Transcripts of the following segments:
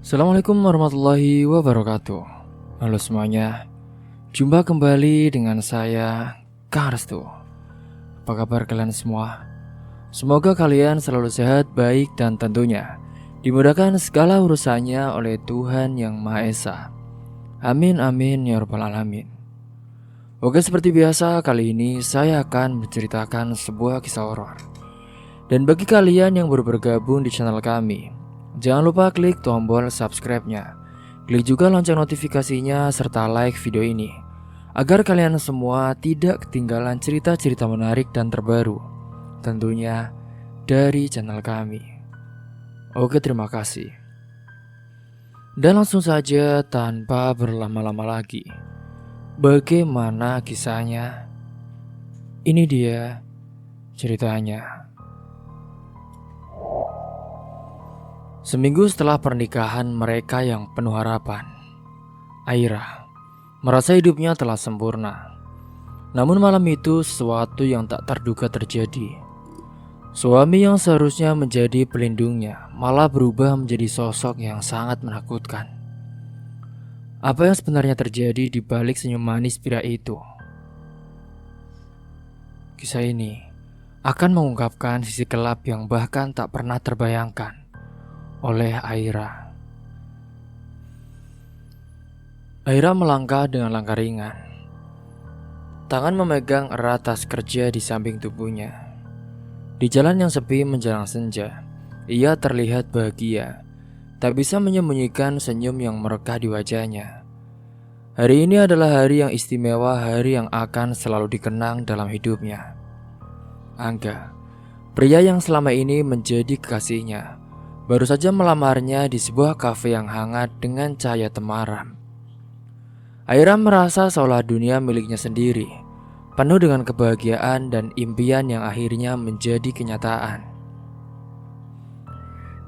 Assalamualaikum warahmatullahi wabarakatuh. Halo semuanya, jumpa kembali dengan saya, Kang Restu. Apa kabar kalian semua? Semoga kalian selalu sehat, baik, dan tentunya dimudahkan segala urusannya oleh Tuhan Yang Maha Esa. Amin amin ya rabbal alamin. Oke, seperti biasa kali ini saya akan menceritakan sebuah kisah horor. Dan bagi kalian yang baru bergabung di channel kami, jangan lupa klik tombol subscribe-nya. Klik juga lonceng notifikasinya serta like video ini agar kalian semua tidak ketinggalan cerita-cerita menarik dan terbaru, tentunya dari channel kami. Oke, terima kasih. Dan langsung saja tanpa berlama-lama lagi, bagaimana kisahnya? Ini dia ceritanya. Seminggu setelah pernikahan mereka yang penuh harapan, Aira merasa hidupnya telah sempurna. Namun malam itu sesuatu yang tak terduga terjadi. Suami yang seharusnya menjadi pelindungnya malah berubah menjadi sosok yang sangat menakutkan. Apa yang sebenarnya terjadi di balik senyum manis pria itu? Kisah ini akan mengungkapkan sisi gelap yang bahkan tak pernah terbayangkan oleh Aira. Aira melangkah dengan langkah ringan. Tangan memegang erat tas kerja di samping tubuhnya. Di jalan yang sepi menjelang senja, ia terlihat bahagia. Tak bisa menyembunyikan senyum yang merekah di wajahnya. Hari ini adalah hari yang istimewa, hari yang akan selalu dikenang dalam hidupnya. Angga, pria yang selama ini menjadi kekasihnya, baru saja melamarnya di sebuah kafe yang hangat dengan cahaya temaram. Aira merasa seolah dunia miliknya sendiri, penuh dengan kebahagiaan dan impian yang akhirnya menjadi kenyataan.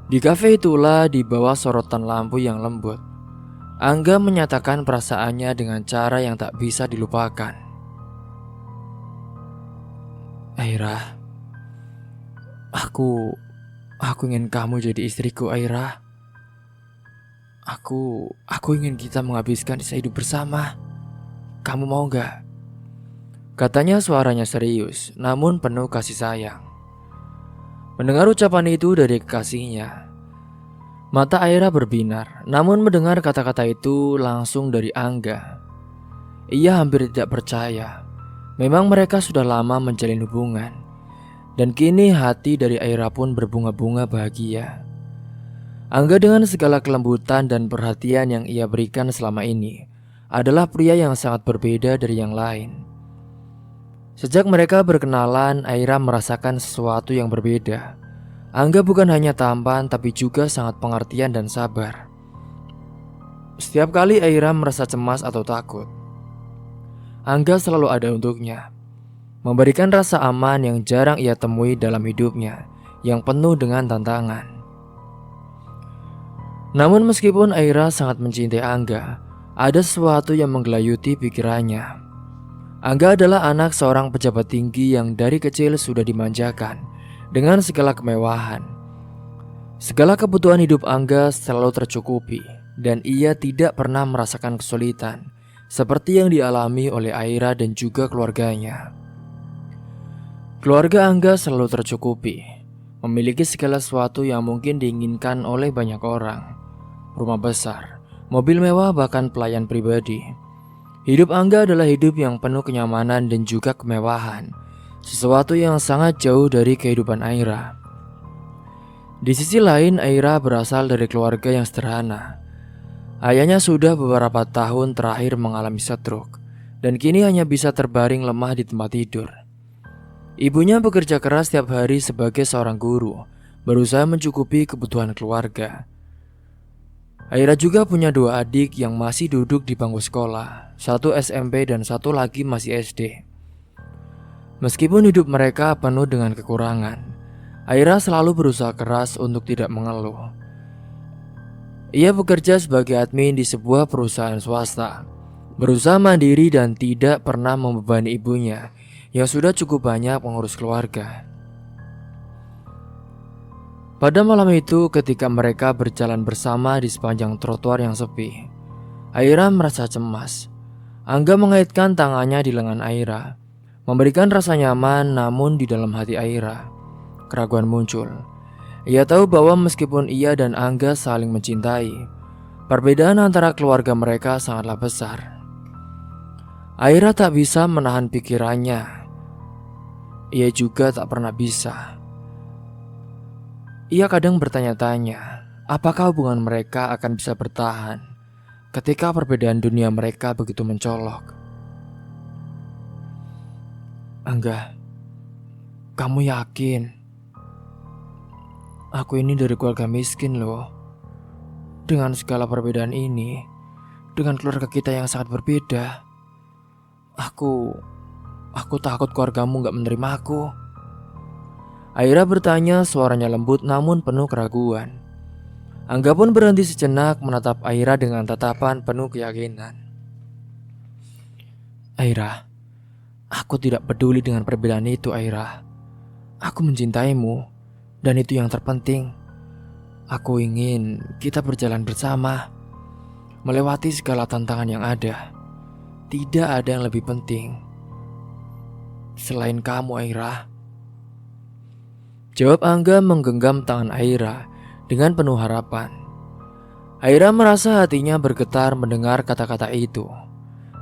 Di kafe itulah, di bawah sorotan lampu yang lembut, Angga menyatakan perasaannya dengan cara yang tak bisa dilupakan. Aira, Aku ingin kamu jadi istriku, Aira. Aku ingin kita menghabiskan sisa hidup bersama. Kamu mau gak? Katanya suaranya serius, namun penuh kasih sayang. Mendengar ucapan itu dari kekasihnya, mata Aira berbinar. Namun mendengar kata-kata itu langsung dari Angga, ia hampir tidak percaya. Memang mereka sudah lama menjalin hubungan. Dan kini hati dari Aira pun berbunga-bunga bahagia. Angga dengan segala kelembutan dan perhatian yang ia berikan selama ini adalah pria yang sangat berbeda dari yang lain. Sejak mereka berkenalan, Aira merasakan sesuatu yang berbeda. Angga bukan hanya tampan tapi juga sangat pengertian dan sabar. Setiap kali Aira merasa cemas atau takut, Angga selalu ada untuknya, memberikan rasa aman yang jarang ia temui dalam hidupnya yang penuh dengan tantangan. Namun meskipun Aira sangat mencintai Angga, ada sesuatu yang menggelayuti pikirannya. Angga adalah anak seorang pejabat tinggi yang dari kecil sudah dimanjakan dengan segala kemewahan. Segala kebutuhan hidup Angga selalu tercukupi dan ia tidak pernah merasakan kesulitan seperti yang dialami oleh Aira dan juga keluarganya. Keluarga Angga selalu tercukupi, memiliki segala sesuatu yang mungkin diinginkan oleh banyak orang. Rumah besar, mobil mewah, bahkan pelayan pribadi. Hidup Angga adalah hidup yang penuh kenyamanan dan juga kemewahan, sesuatu yang sangat jauh dari kehidupan Aira. Di sisi lain, Aira berasal dari keluarga yang sederhana. Ayahnya sudah beberapa tahun terakhir mengalami stroke dan kini hanya bisa terbaring lemah di tempat tidur. Ibunya bekerja keras setiap hari sebagai seorang guru, berusaha mencukupi kebutuhan keluarga. Aira juga punya dua adik yang masih duduk di bangku sekolah, satu SMP dan satu lagi masih SD. Meskipun hidup mereka penuh dengan kekurangan, Aira selalu berusaha keras untuk tidak mengeluh. Ia bekerja sebagai admin di sebuah perusahaan swasta, berusaha mandiri dan tidak pernah membebani ibunya yang sudah cukup banyak mengurus keluarga. Pada malam itu, ketika mereka berjalan bersama di sepanjang trotoar yang sepi, Aira merasa cemas. Angga mengaitkan tangannya di lengan Aira, memberikan rasa nyaman. Namun di dalam hati Aira, keraguan muncul. Ia tahu bahwa meskipun ia dan Angga saling mencintai, perbedaan antara keluarga mereka sangatlah besar. Aira tak bisa menahan pikirannya. Ia juga tak pernah bisa. Ia kadang bertanya-tanya, apakah hubungan mereka akan bisa bertahan ketika perbedaan dunia mereka begitu mencolok. Angga, kamu yakin? Aku ini dari keluarga miskin loh. Dengan segala perbedaan ini, dengan keluarga kita yang sangat berbeda, Aku takut keluargamu gak menerima aku. Aira bertanya, suaranya lembut namun penuh keraguan. Angga pun berhenti sejenak menatap Aira dengan tatapan penuh keyakinan. Aira, aku tidak peduli dengan perbedaan itu, Aira. Aku mencintaimu. Dan itu yang terpenting. Aku ingin kita berjalan bersama, melewati segala tantangan yang ada. Tidak ada yang lebih penting selain kamu, Aira. Jawab Angga menggenggam tangan Aira dengan penuh harapan. Aira merasa hatinya bergetar mendengar kata-kata itu.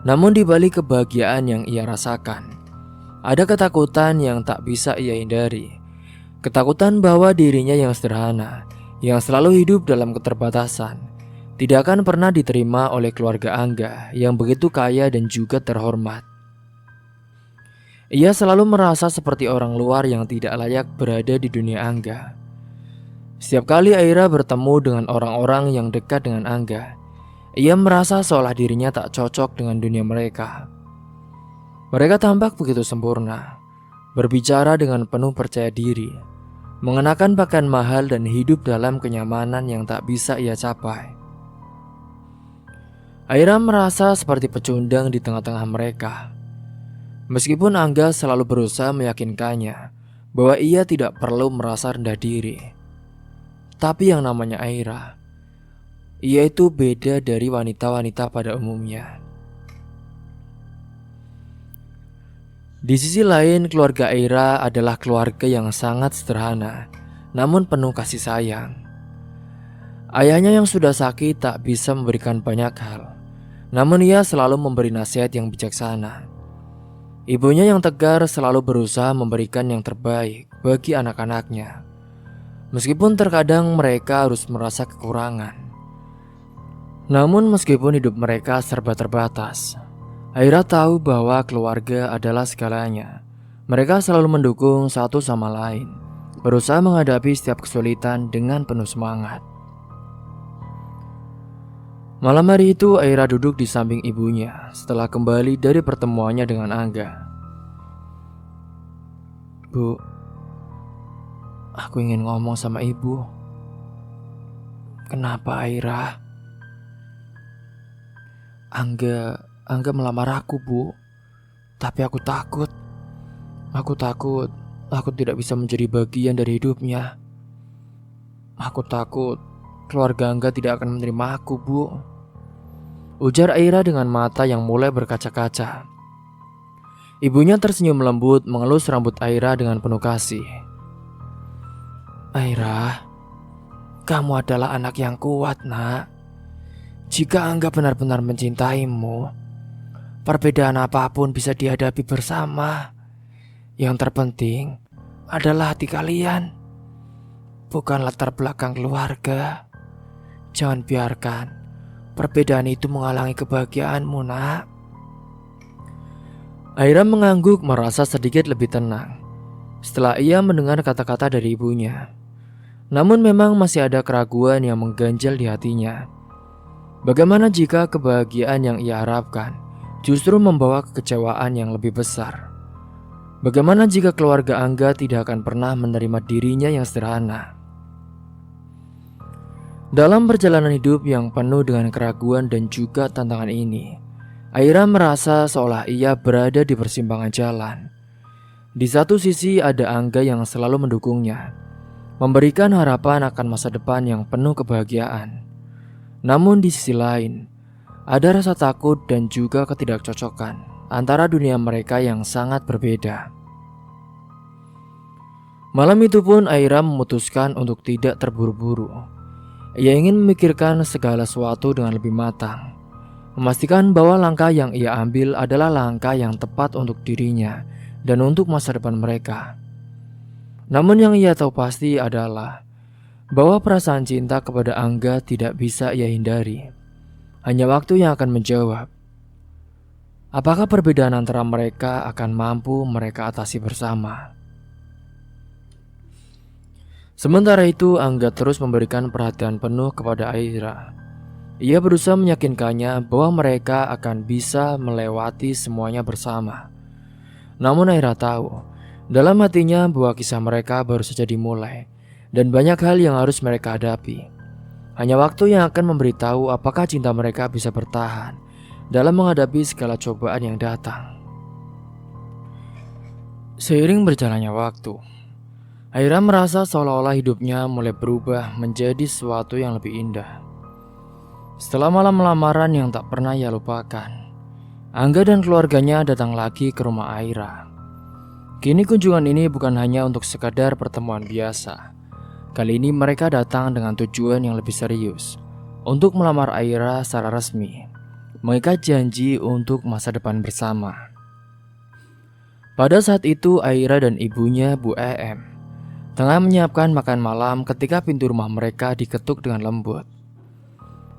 Namun di balik kebahagiaan yang ia rasakan, ada ketakutan yang tak bisa ia hindari. Ketakutan bahwa dirinya yang sederhana, yang selalu hidup dalam keterbatasan, tidak akan pernah diterima oleh keluarga Angga yang begitu kaya dan juga terhormat. Ia selalu merasa seperti orang luar yang tidak layak berada di dunia Angga. Setiap kali Aira bertemu dengan orang-orang yang dekat dengan Angga, ia merasa seolah dirinya tak cocok dengan dunia mereka. Mereka tampak begitu sempurna, berbicara dengan penuh percaya diri, mengenakan pakaian mahal dan hidup dalam kenyamanan yang tak bisa ia capai. Aira merasa seperti pecundang di tengah-tengah mereka. Meskipun Angga selalu berusaha meyakinkannya bahwa ia tidak perlu merasa rendah diri, tapi yang namanya Aira, ia itu beda dari wanita-wanita pada umumnya. Di sisi lain, keluarga Aira adalah keluarga yang sangat sederhana, namun penuh kasih sayang. Ayahnya yang sudah sakit tak bisa memberikan banyak hal, namun ia selalu memberi nasihat yang bijaksana. Ibunya yang tegar selalu berusaha memberikan yang terbaik bagi anak-anaknya, meskipun terkadang mereka harus merasa kekurangan. Namun meskipun hidup mereka serba terbatas, Aira tahu bahwa keluarga adalah segalanya. Mereka selalu mendukung satu sama lain, berusaha menghadapi setiap kesulitan dengan penuh semangat. Malam hari itu Aira duduk di samping ibunya setelah kembali dari pertemuannya dengan Angga. Bu, aku ingin ngomong sama ibu. Kenapa, Aira? Angga melamar aku, Bu. Tapi aku takut. Aku takut aku tidak bisa menjadi bagian dari hidupnya. Aku takut keluarga Angga tidak akan menerima aku, Bu. Ujar Aira dengan mata yang mulai berkaca-kaca. Ibunya tersenyum lembut mengelus rambut Aira dengan penuh kasih. Aira, kamu adalah anak yang kuat, Nak. Jika Angga benar-benar mencintaimu, perbedaan apapun bisa dihadapi bersama. Yang terpenting adalah hati kalian, bukan latar belakang keluarga. Jangan biarkan perbedaan itu menghalangi kebahagiaanmu, Nak. Aira mengangguk merasa sedikit lebih tenang setelah ia mendengar kata-kata dari ibunya. Namun memang masih ada keraguan yang mengganjal di hatinya. Bagaimana jika kebahagiaan yang ia harapkan justru membawa kekecewaan yang lebih besar? Bagaimana jika keluarga Angga tidak akan pernah menerima dirinya yang sederhana? Dalam perjalanan hidup yang penuh dengan keraguan dan juga tantangan ini, Aira merasa seolah ia berada di persimpangan jalan. Di satu sisi ada Angga yang selalu mendukungnya, memberikan harapan akan masa depan yang penuh kebahagiaan. Namun di sisi lain, ada rasa takut dan juga ketidakcocokan antara dunia mereka yang sangat berbeda. Malam itu pun Aira memutuskan untuk tidak terburu-buru. Ia ingin memikirkan segala sesuatu dengan lebih matang, memastikan bahwa langkah yang ia ambil adalah langkah yang tepat untuk dirinya dan untuk masa depan mereka. Namun yang ia tahu pasti adalah bahwa perasaan cinta kepada Angga tidak bisa ia hindari. Hanya waktu yang akan menjawab apakah perbedaan antara mereka akan mampu mereka atasi bersama. Sementara itu, Angga terus memberikan perhatian penuh kepada Aira. Ia berusaha meyakinkannya bahwa mereka akan bisa melewati semuanya bersama. Namun Aira tahu, dalam hatinya bahwa kisah mereka baru saja dimulai dan banyak hal yang harus mereka hadapi. Hanya waktu yang akan memberitahu apakah cinta mereka bisa bertahan dalam menghadapi segala cobaan yang datang. Seiring berjalannya waktu, Aira merasa seolah-olah hidupnya mulai berubah menjadi sesuatu yang lebih indah. Setelah malam lamaran yang tak pernah ia lupakan, Angga dan keluarganya datang lagi ke rumah Aira. Kini kunjungan ini bukan hanya untuk sekadar pertemuan biasa. Kali ini mereka datang dengan tujuan yang lebih serius, untuk melamar Aira secara resmi, mengikat janji untuk masa depan bersama. Pada saat itu Aira dan ibunya Bu EM tengah menyiapkan makan malam ketika pintu rumah mereka diketuk dengan lembut.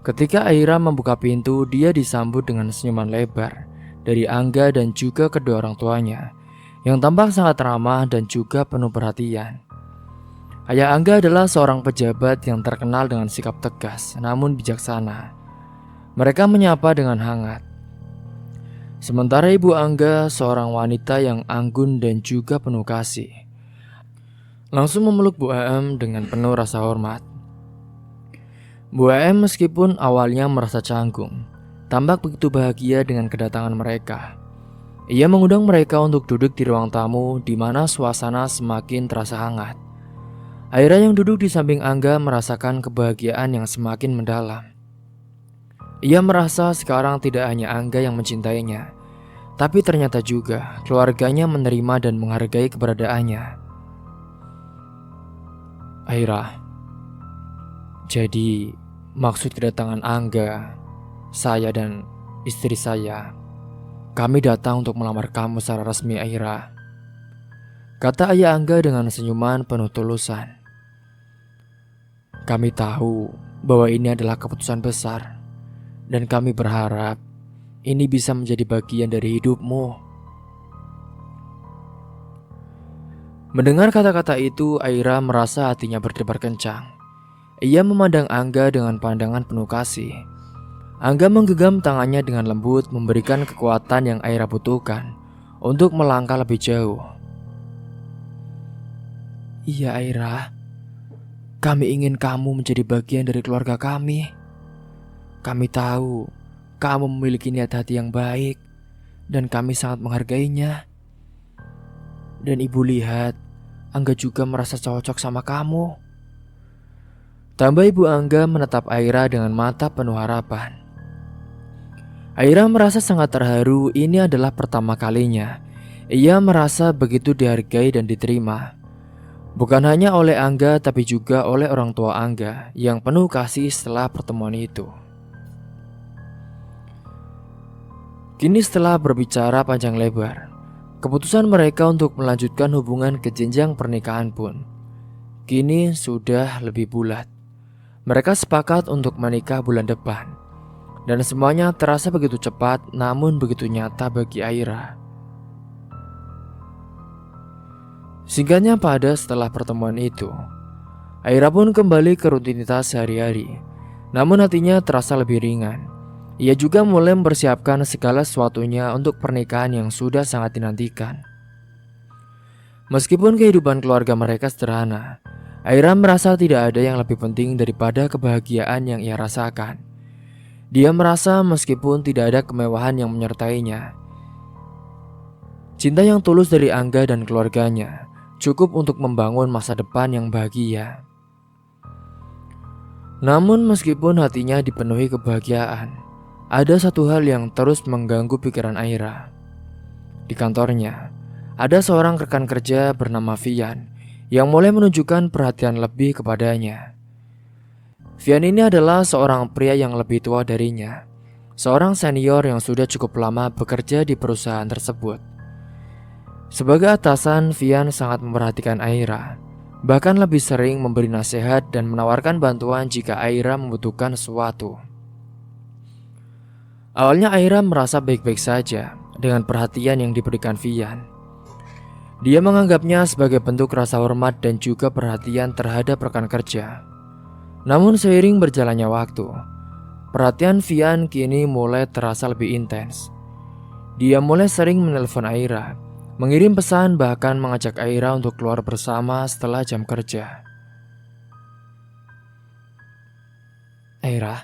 Ketika Aira membuka pintu, dia disambut dengan senyuman lebar dari Angga dan juga kedua orang tuanya yang tampak sangat ramah dan juga penuh perhatian. Ayah Angga adalah seorang pejabat yang terkenal dengan sikap tegas namun bijaksana. Mereka menyapa dengan hangat. Sementara ibu Angga seorang wanita yang anggun dan juga penuh kasih, langsung memeluk Bu EM dengan penuh rasa hormat. Bu EM meskipun awalnya merasa canggung, tampak begitu bahagia dengan kedatangan mereka. Ia mengundang mereka untuk duduk di ruang tamu di mana suasana semakin terasa hangat. Aira yang duduk di samping Angga merasakan kebahagiaan yang semakin mendalam. Ia merasa sekarang tidak hanya Angga yang mencintainya, tapi ternyata juga keluarganya menerima dan menghargai keberadaannya. Aira, jadi maksud kedatangan Angga, saya dan istri saya, kami datang untuk melamar kamu secara resmi, Aira, kata ayah Angga dengan senyuman penuh tulusan. Kami tahu bahwa ini adalah keputusan besar, dan kami berharap ini bisa menjadi bagian dari hidupmu. Mendengar kata-kata itu, Aira merasa hatinya berdebar kencang. Ia memandang Angga dengan pandangan penuh kasih. Angga menggenggam tangannya dengan lembut, memberikan kekuatan yang Aira butuhkan untuk melangkah lebih jauh. Iya Aira, kami ingin kamu menjadi bagian dari keluarga kami. Kami tahu kamu memiliki niat hati yang baik dan kami sangat menghargainya. Dan ibu lihat, Angga juga merasa cocok sama kamu. Tambah ibu Angga menatap Aira dengan mata penuh harapan. Aira merasa sangat terharu, ini adalah pertama kalinya ia merasa begitu dihargai dan diterima. Bukan hanya oleh Angga tapi juga oleh orang tua Angga yang penuh kasih setelah pertemuan itu. Kini setelah berbicara panjang lebar, keputusan mereka untuk melanjutkan hubungan ke jenjang pernikahan pun kini sudah lebih bulat. Mereka sepakat untuk menikah bulan depan. Dan semuanya terasa begitu cepat namun begitu nyata bagi Aira. Singkatnya pada setelah pertemuan itu, Aira pun kembali ke rutinitas sehari-hari. Namun hatinya terasa lebih ringan. Ia juga mulai mempersiapkan segala sesuatunya untuk pernikahan yang sudah sangat dinantikan. Meskipun kehidupan keluarga mereka sederhana, Aira merasa tidak ada yang lebih penting daripada kebahagiaan yang ia rasakan. Dia merasa meskipun tidak ada kemewahan yang menyertainya, cinta yang tulus dari Angga dan keluarganya cukup untuk membangun masa depan yang bahagia. Namun meskipun hatinya dipenuhi kebahagiaan, ada satu hal yang terus mengganggu pikiran Aira. Di kantornya, ada seorang rekan kerja bernama Vian yang mulai menunjukkan perhatian lebih kepadanya. Vian ini adalah seorang pria yang lebih tua darinya, seorang senior yang sudah cukup lama bekerja di perusahaan tersebut. Sebagai atasan, Vian sangat memperhatikan Aira, bahkan lebih sering memberi nasihat dan menawarkan bantuan jika Aira membutuhkan sesuatu. Awalnya Aira merasa baik-baik saja dengan perhatian yang diberikan Vian. Dia menganggapnya sebagai bentuk rasa hormat dan juga perhatian terhadap rekan kerja. Namun seiring berjalannya waktu, perhatian Vian kini mulai terasa lebih intens. Dia mulai sering menelpon Aira, mengirim pesan, bahkan mengajak Aira untuk keluar bersama setelah jam kerja. "Aira,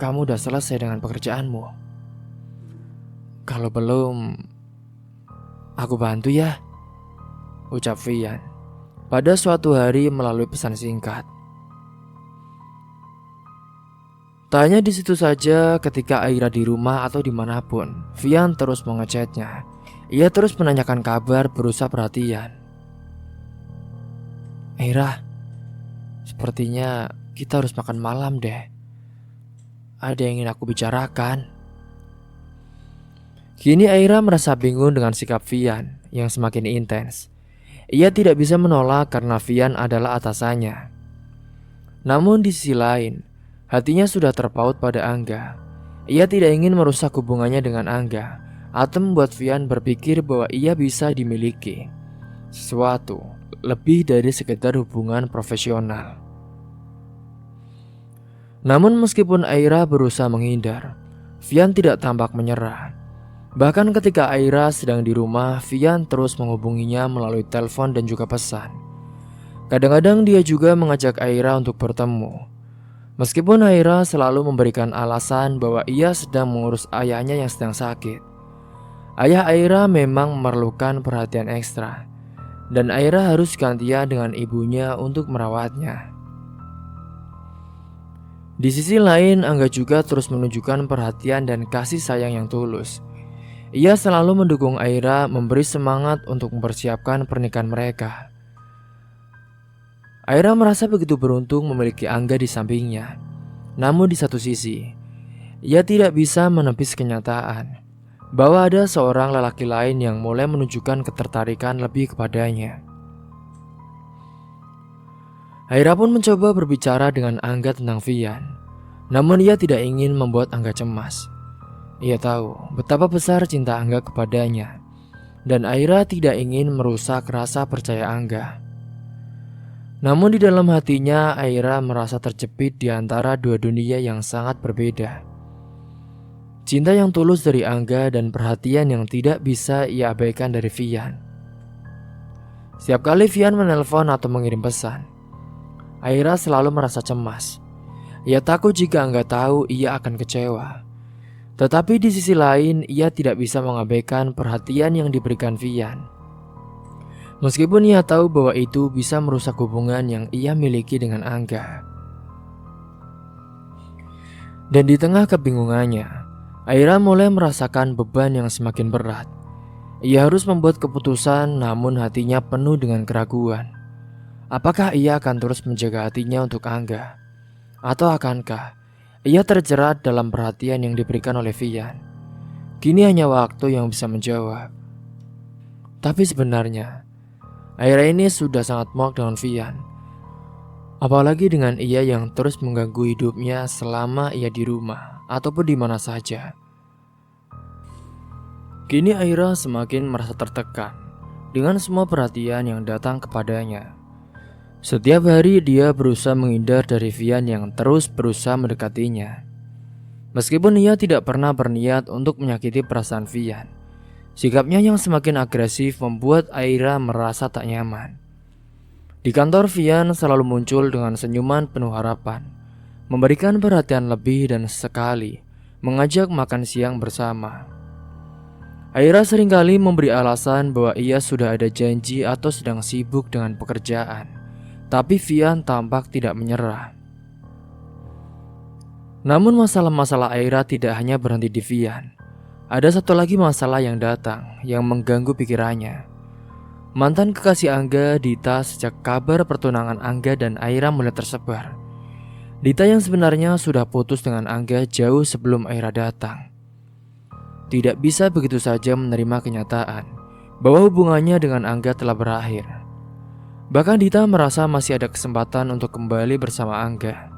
kamu udah selesai dengan pekerjaanmu? Kalau belum, aku bantu ya," ucap Vian pada suatu hari melalui pesan singkat. Tak hanya di situ saja, ketika Aira di rumah atau dimanapun, Vian terus mengechatnya. Ia terus menanyakan kabar, berusaha perhatian. "Aira, sepertinya kita harus makan malam deh. Ada yang ingin aku bicarakan." Kini Aira merasa bingung dengan sikap Vian yang semakin intens. Ia tidak bisa menolak karena Vian adalah atasannya. Namun di sisi lain, hatinya sudah terpaut pada Angga. Ia tidak ingin merusak hubungannya dengan Angga atau membuat Vian berpikir bahwa ia bisa dimiliki sesuatu lebih dari sekedar hubungan profesional. Namun meskipun Aira berusaha menghindar, Vian tidak tampak menyerah. Bahkan ketika Aira sedang di rumah, Vian terus menghubunginya melalui telepon dan juga pesan. Kadang-kadang dia juga mengajak Aira untuk bertemu. Meskipun Aira selalu memberikan alasan bahwa ia sedang mengurus ayahnya yang sedang sakit. Ayah Aira memang memerlukan perhatian ekstra, dan Aira harus gantian dengan ibunya untuk merawatnya. Di sisi lain, Angga juga terus menunjukkan perhatian dan kasih sayang yang tulus. Ia selalu mendukung Aira, memberi semangat untuk mempersiapkan pernikahan mereka. Aira merasa begitu beruntung memiliki Angga di sampingnya. Namun di satu sisi, ia tidak bisa menepis kenyataan bahwa ada seorang lelaki lain yang mulai menunjukkan ketertarikan lebih kepadanya. Aira pun mencoba berbicara dengan Angga tentang Vian, namun ia tidak ingin membuat Angga cemas. Ia tahu betapa besar cinta Angga kepadanya, dan Aira tidak ingin merusak rasa percaya Angga. Namun di dalam hatinya, Aira merasa terjepit di antara dua dunia yang sangat berbeda. Cinta yang tulus dari Angga dan perhatian yang tidak bisa ia abaikan dari Vian. Setiap kali Vian menelpon atau mengirim pesan, Aira selalu merasa cemas. Ia takut jika Angga tahu ia akan kecewa. Tetapi di sisi lain, ia tidak bisa mengabaikan perhatian yang diberikan Vian. Meskipun ia tahu bahwa itu bisa merusak hubungan yang ia miliki dengan Angga. Dan di tengah kebingungannya, Aira mulai merasakan beban yang semakin berat. Ia harus membuat keputusan, namun hatinya penuh dengan keraguan. Apakah ia akan terus menjaga hatinya untuk Angga? Atau akankah ia terjerat dalam perhatian yang diberikan oleh Vian? Kini hanya waktu yang bisa menjawab. Tapi sebenarnya, Aira ini sudah sangat muak dengan Vian. Apalagi dengan ia yang terus mengganggu hidupnya selama ia di rumah ataupun di mana saja. Kini Aira semakin merasa tertekan dengan semua perhatian yang datang kepadanya. Setiap hari dia berusaha menghindar dari Vian yang terus berusaha mendekatinya. Meskipun ia tidak pernah berniat untuk menyakiti perasaan Vian, sikapnya yang semakin agresif membuat Aira merasa tak nyaman. Di kantor, Vian selalu muncul dengan senyuman penuh harapan, memberikan perhatian lebih dan sekali mengajak makan siang bersama. Aira seringkali memberi alasan bahwa ia sudah ada janji atau sedang sibuk dengan pekerjaan. Tapi Vian tampak tidak menyerah. Namun masalah-masalah Aira tidak hanya berhenti di Vian. Ada satu lagi masalah yang datang yang mengganggu pikirannya. Mantan kekasih Angga, Dita, sejak kabar pertunangan Angga dan Aira mulai tersebar. Dita yang sebenarnya sudah putus dengan Angga jauh sebelum Aira datang, tidak bisa begitu saja menerima kenyataan bahwa hubungannya dengan Angga telah berakhir. Bahkan Dita merasa masih ada kesempatan untuk kembali bersama Angga.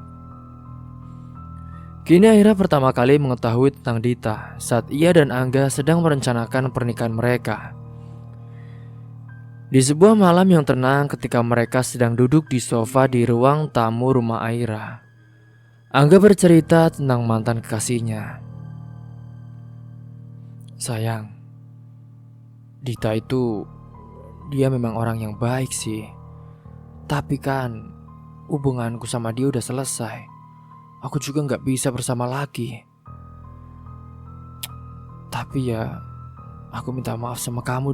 Kini Aira pertama kali mengetahui tentang Dita saat ia dan Angga sedang merencanakan pernikahan mereka. Di sebuah malam yang tenang ketika mereka sedang duduk di sofa di ruang tamu rumah Aira, Angga bercerita tentang mantan kekasihnya. Sayang, Dita itu dia memang orang yang baik sih. Tapi kan hubunganku sama dia udah selesai. Aku juga gak bisa bersama lagi. Tapi ya, aku minta maaf sama kamu,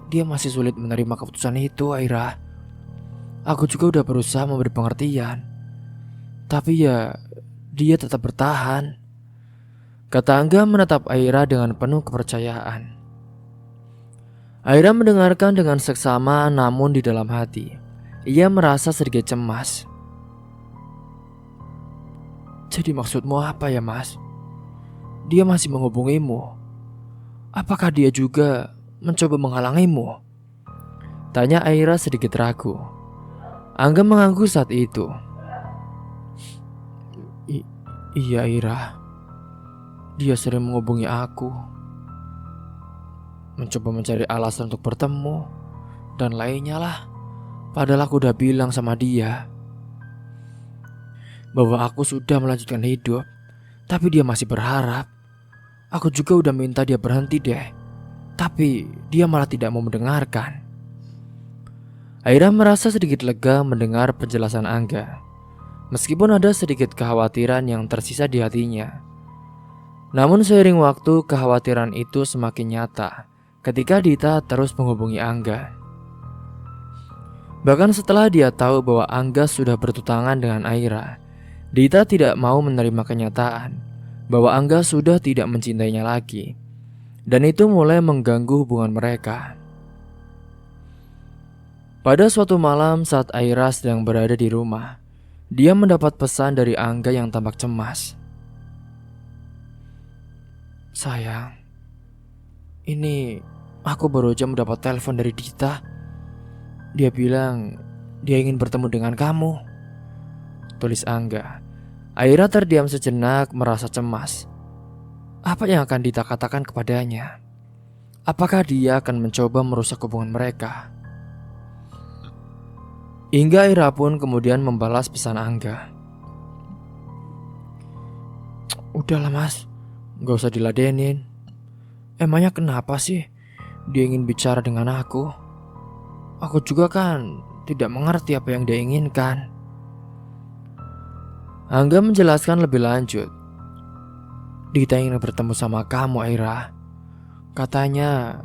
dia masih sulit menerima keputusan itu, Aira. Aku juga udah berusaha memberi pengertian. Tapi ya, dia tetap bertahan. Kata Angga menatap Aira dengan penuh kepercayaan. Aira mendengarkan dengan seksama, namun di dalam hati ia merasa sedikit cemas. Jadi maksudmu apa ya, Mas? Dia masih menghubungimu? Apakah dia juga mencoba menghalangimu? Tanya Aira sedikit ragu. Angga mengangguk saat itu. Iya Aira, dia sering menghubungi aku, mencoba mencari alasan untuk bertemu, dan lainnya lah. Padahal aku udah bilang sama dia bahwa aku sudah melanjutkan hidup, tapi dia masih berharap. Aku juga udah minta dia berhenti deh, tapi dia malah tidak mau mendengarkan. Aira merasa sedikit lega mendengar penjelasan Angga, meskipun ada sedikit kekhawatiran yang tersisa di hatinya. Namun seiring waktu kekhawatiran itu semakin nyata ketika Dita terus menghubungi Angga. Bahkan setelah dia tahu bahwa Angga sudah bertunangan dengan Aira, Dita tidak mau menerima kenyataan bahwa Angga sudah tidak mencintainya lagi. Dan itu mulai mengganggu hubungan mereka. Pada suatu malam saat Aira sedang berada di rumah, dia mendapat pesan dari Angga yang tampak cemas. Sayang, ini aku baru aja mendapat telepon dari Dita. Dia bilang dia ingin bertemu dengan kamu, tulis Angga. Aira terdiam sejenak merasa cemas. Apa yang akan Dita katakan kepadanya? Apakah dia akan mencoba merusak hubungan mereka? Hingga Aira pun kemudian membalas pesan Angga. Udahlah Mas, gak usah diladenin. Emangnya kenapa sih dia ingin bicara dengan aku? Aku juga kan tidak mengerti apa yang dia inginkan. Angga menjelaskan lebih lanjut. Dita ingin bertemu sama kamu Aira. Katanya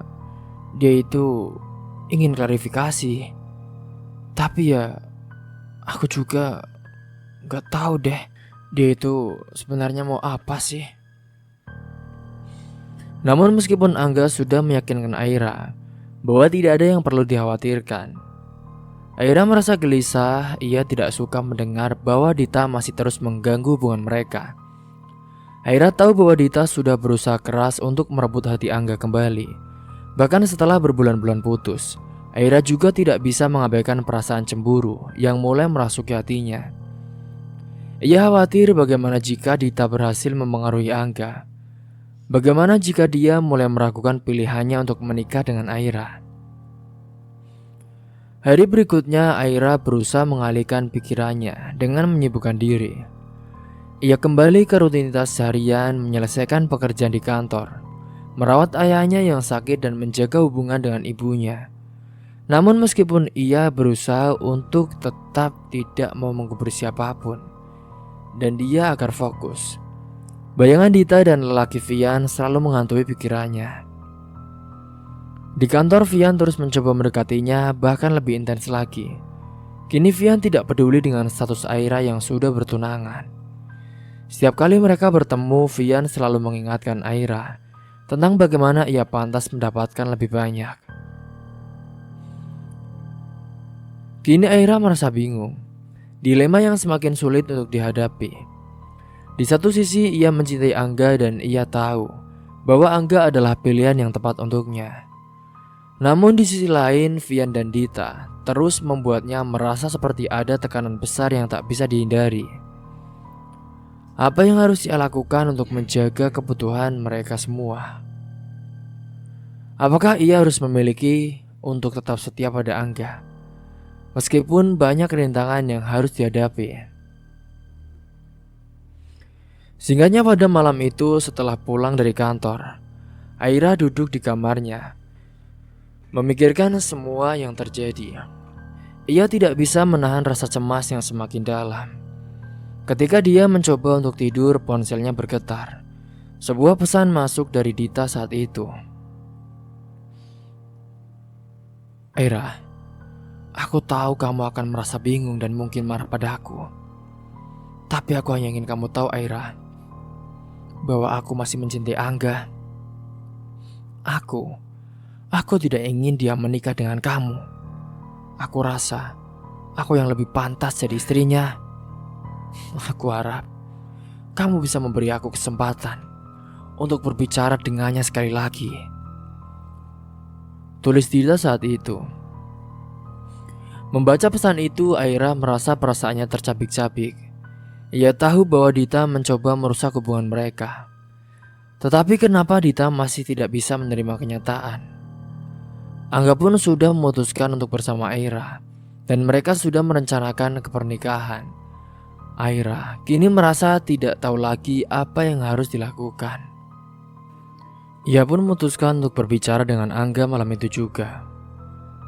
dia itu ingin klarifikasi. Tapi ya aku juga gak tahu deh dia itu sebenarnya mau apa sih. Namun meskipun Angga sudah meyakinkan Aira bahwa tidak ada yang perlu dikhawatirkan, Aira merasa gelisah. Ia tidak suka mendengar bahwa Dita masih terus mengganggu hubungan mereka. Aira tahu bahwa Dita sudah berusaha keras untuk merebut hati Angga kembali. Bahkan setelah berbulan-bulan putus, Aira juga tidak bisa mengabaikan perasaan cemburu yang mulai merasuki hatinya. Ia khawatir bagaimana jika Dita berhasil memengaruhi Angga. Bagaimana jika dia mulai meragukan pilihannya untuk menikah dengan Aira. Hari berikutnya Aira berusaha mengalihkan pikirannya dengan menyibukkan diri. Ia kembali ke rutinitas seharian, menyelesaikan pekerjaan di kantor, merawat ayahnya yang sakit dan menjaga hubungan dengan ibunya. Namun meskipun ia berusaha untuk tetap tidak mau menggubris siapapun, dan dia agar fokus, bayangan Dita dan lelaki Vian selalu menghantui pikirannya. Di kantor, Vian terus mencoba mendekatinya, bahkan lebih intens lagi. Kini Vian tidak peduli dengan status Aira yang sudah bertunangan. Setiap kali mereka bertemu, Vian selalu mengingatkan Aira tentang bagaimana ia pantas mendapatkan lebih banyak. Kini Aira merasa bingung, dilema yang semakin sulit untuk dihadapi. Di satu sisi ia mencintai Angga dan ia tahu bahwa Angga adalah pilihan yang tepat untuknya. Namun di sisi lain, Vian dan Dita terus membuatnya merasa seperti ada tekanan besar yang tak bisa dihindari. Apa yang harus ia lakukan untuk menjaga kebutuhan mereka semua? Apakah ia harus memiliki untuk tetap setia pada Angga, meskipun banyak rintangan yang harus dihadapi? Singkatnya, pada malam itu setelah pulang dari kantor, Aira duduk di kamarnya memikirkan semua yang terjadi. Ia tidak bisa menahan rasa cemas yang semakin dalam. Ketika dia mencoba untuk tidur, ponselnya bergetar. Sebuah pesan masuk dari Dita saat itu. Aira, aku tahu kamu akan merasa bingung dan mungkin marah padaku. Tapi aku hanya ingin kamu tahu, Aira, bahwa aku masih mencintai Angga. Aku tidak ingin dia menikah dengan kamu. Aku rasa aku yang lebih pantas jadi istrinya. Aku harap kamu bisa memberi aku kesempatan untuk berbicara dengannya sekali lagi. Tulis Dita saat itu. Membaca pesan itu, Aira merasa perasaannya tercabik-cabik. Ia tahu bahwa Dita mencoba merusak hubungan mereka. Tetapi kenapa Dita masih tidak bisa menerima kenyataan? Angga pun sudah memutuskan untuk bersama Aira, dan mereka sudah merencanakan pernikahan. Aira kini merasa tidak tahu lagi apa yang harus dilakukan. Ia pun memutuskan untuk berbicara dengan Angga malam itu juga.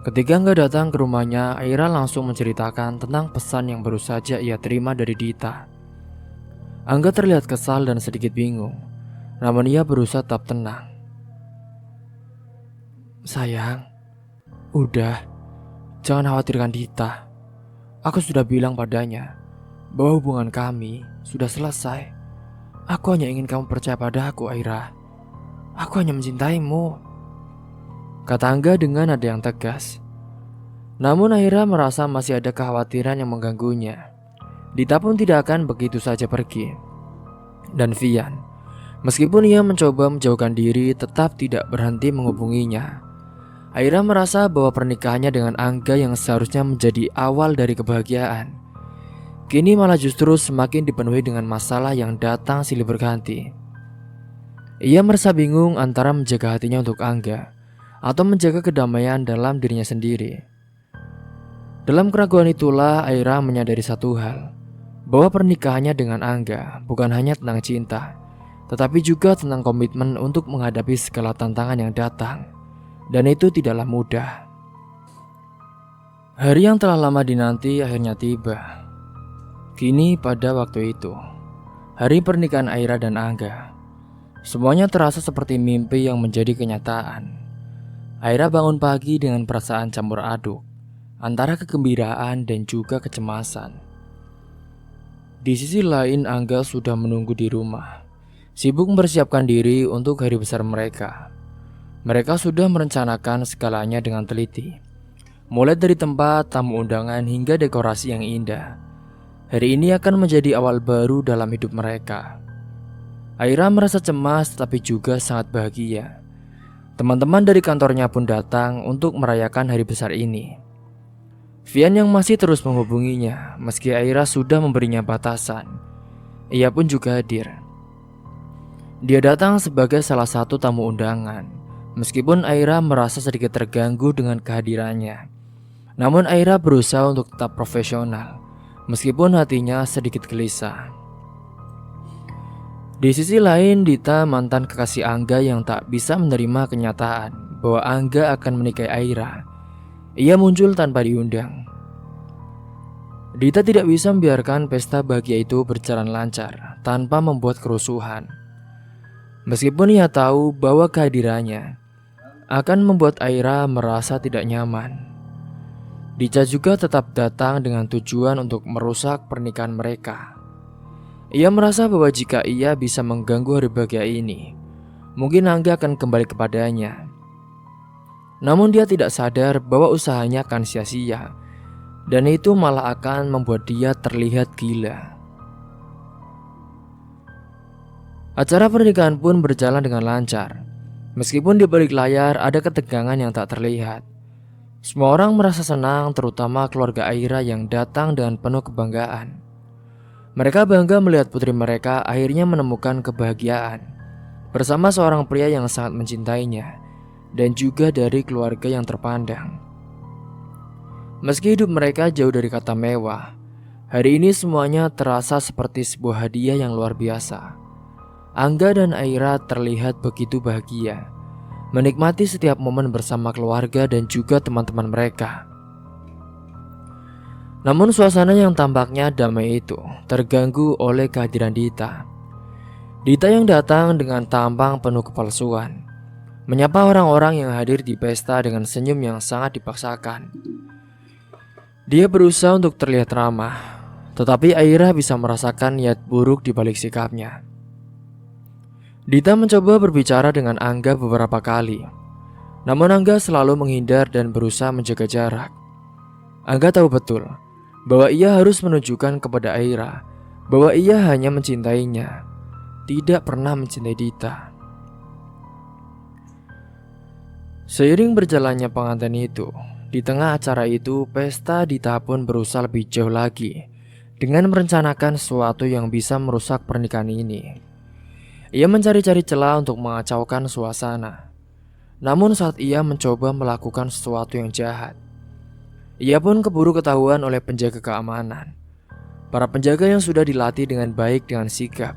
Ketika Angga datang ke rumahnya, Aira langsung menceritakan tentang pesan yang baru saja ia terima dari Dita. Angga terlihat kesal dan sedikit bingung, namun ia berusaha tetap tenang. Sayang, udah, jangan khawatirkan Dita. Aku sudah bilang padanya bahwa hubungan kami sudah selesai. Aku hanya ingin kamu percaya padaku, Aira. Aku hanya mencintaimu, kata Angga dengan nada yang tegas. Namun Aira merasa masih ada kekhawatiran yang mengganggunya. Dita pun tidak akan begitu saja pergi. Dan Vian, meskipun ia mencoba menjauhkan diri, tetap tidak berhenti menghubunginya. Aira merasa bahwa pernikahannya dengan Angga yang seharusnya menjadi awal dari kebahagiaan, kini malah justru semakin dipenuhi dengan masalah yang datang silih berganti. Ia merasa bingung antara menjaga hatinya untuk Angga atau menjaga kedamaian dalam dirinya sendiri. Dalam keraguan itulah Aira menyadari satu hal, bahwa pernikahannya dengan Angga bukan hanya tentang cinta, tetapi juga tentang komitmen untuk menghadapi segala tantangan yang datang. Dan itu tidaklah mudah. Hari yang telah lama dinanti akhirnya tiba. Kini pada waktu itu, hari pernikahan Aira dan Angga, semuanya terasa seperti mimpi yang menjadi kenyataan. Aira bangun pagi dengan perasaan campur aduk antara kegembiraan dan juga kecemasan. Di sisi lain, Angga sudah menunggu di rumah, sibuk mempersiapkan diri untuk hari besar mereka. Mereka sudah merencanakan segalanya dengan teliti, mulai dari tempat, tamu undangan, hingga dekorasi yang indah. Hari ini akan menjadi awal baru dalam hidup mereka. Aira merasa cemas tetapi juga sangat bahagia. Teman-teman dari kantornya pun datang untuk merayakan hari besar ini. Vian yang masih terus menghubunginya meski Aira sudah memberinya batasan. Ia pun juga hadir. Dia datang sebagai salah satu tamu undangan. Meskipun Aira merasa sedikit terganggu dengan kehadirannya, namun Aira berusaha untuk tetap profesional, meskipun hatinya sedikit gelisah. Di sisi lain, Dita, mantan kekasih Angga yang tak bisa menerima kenyataan bahwa Angga akan menikahi Aira, ia muncul tanpa diundang. Dita tidak bisa membiarkan pesta bahagia itu berjalan lancar tanpa membuat kerusuhan. Meskipun ia tahu bahwa kehadirannya akan membuat Aira merasa tidak nyaman. Dica juga tetap datang dengan tujuan untuk merusak pernikahan mereka. Ia merasa bahwa jika ia bisa mengganggu hari bahagia ini, mungkin Angga akan kembali kepadanya. Namun dia tidak sadar bahwa usahanya akan sia-sia, dan itu malah akan membuat dia terlihat gila. Acara pernikahan pun berjalan dengan lancar. Meskipun di balik layar ada ketegangan yang tak terlihat. Semua orang merasa senang, terutama keluarga Aira yang datang dengan penuh kebanggaan. Mereka bangga melihat putri mereka akhirnya menemukan kebahagiaan bersama seorang pria yang sangat mencintainya, dan juga dari keluarga yang terpandang. Meski hidup mereka jauh dari kata mewah, hari ini semuanya terasa seperti sebuah hadiah yang luar biasa. Angga dan Aira terlihat begitu bahagia, menikmati setiap momen bersama keluarga dan juga teman-teman mereka. Namun suasana yang tampaknya damai itu terganggu oleh kehadiran Dita. Dita yang datang dengan tampang penuh kepalsuan, menyapa orang-orang yang hadir di pesta dengan senyum yang sangat dipaksakan. Dia berusaha untuk terlihat ramah, tetapi Aira bisa merasakan niat buruk di balik sikapnya. Dita mencoba berbicara dengan Angga beberapa kali, namun Angga selalu menghindar dan berusaha menjaga jarak. Angga tahu betul bahwa ia harus menunjukkan kepada Aira bahwa ia hanya mencintainya, tidak pernah mencintai Dita. Seiring berjalannya pengantin itu, di tengah acara itu, pesta Dita pun berusaha lebih jauh lagi dengan merencanakan sesuatu yang bisa merusak pernikahan ini. Ia mencari-cari celah untuk mengacaukan suasana. Namun saat ia mencoba melakukan sesuatu yang jahat, ia pun keburu ketahuan oleh penjaga keamanan. Para penjaga yang sudah dilatih dengan baik dengan sigap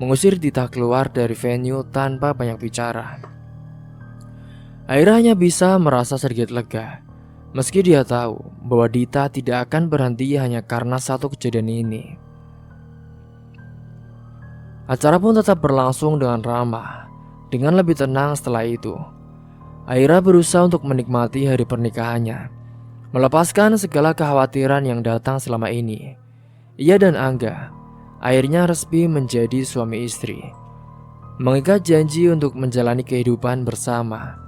mengusir Dita keluar dari venue tanpa banyak bicara. Aira hanya bisa merasa sedikit lega, meski dia tahu bahwa Dita tidak akan berhenti hanya karena satu kejadian ini. Acara pun tetap berlangsung dengan ramah. Dengan lebih tenang setelah itu, Aira berusaha untuk menikmati hari pernikahannya, melepaskan segala kekhawatiran yang datang selama ini. Ia dan Angga akhirnya resmi menjadi suami istri, mengikat janji untuk menjalani kehidupan bersama.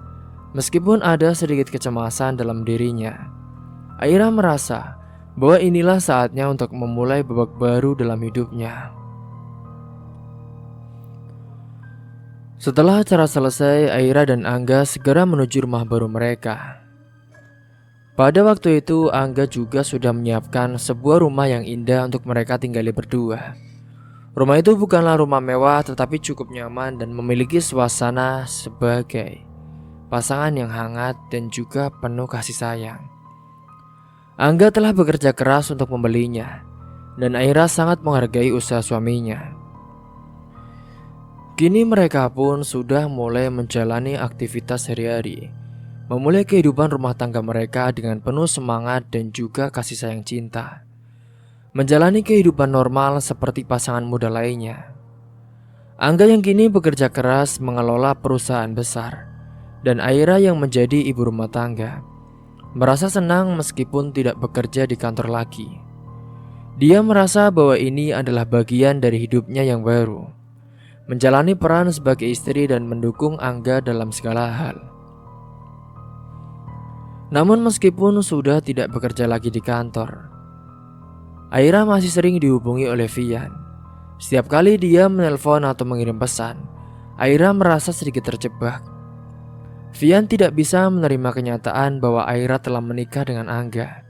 Meskipun ada sedikit kecemasan dalam dirinya, Aira merasa bahwa inilah saatnya untuk memulai babak baru dalam hidupnya. Setelah acara selesai, Aira dan Angga segera menuju rumah baru mereka. Pada waktu itu, Angga juga sudah menyiapkan sebuah rumah yang indah untuk mereka tinggali berdua. Rumah itu bukanlah rumah mewah, tetapi cukup nyaman dan memiliki suasana sebagai pasangan yang hangat dan juga penuh kasih sayang. Angga telah bekerja keras untuk membelinya, dan Aira sangat menghargai usaha suaminya. Kini mereka pun sudah mulai menjalani aktivitas sehari-hari, memulai kehidupan rumah tangga mereka dengan penuh semangat dan juga kasih sayang cinta. Menjalani kehidupan normal seperti pasangan muda lainnya. Angga yang kini bekerja keras mengelola perusahaan besar, dan Aira yang menjadi ibu rumah tangga, merasa senang meskipun tidak bekerja di kantor lagi. Dia merasa bahwa ini adalah bagian dari hidupnya yang baru, menjalani peran sebagai istri dan mendukung Angga dalam segala hal. Namun meskipun sudah tidak bekerja lagi di kantor, Aira masih sering dihubungi oleh Vian. Setiap kali dia menelpon atau mengirim pesan, Aira merasa sedikit terjebak. Vian tidak bisa menerima kenyataan bahwa Aira telah menikah dengan Angga.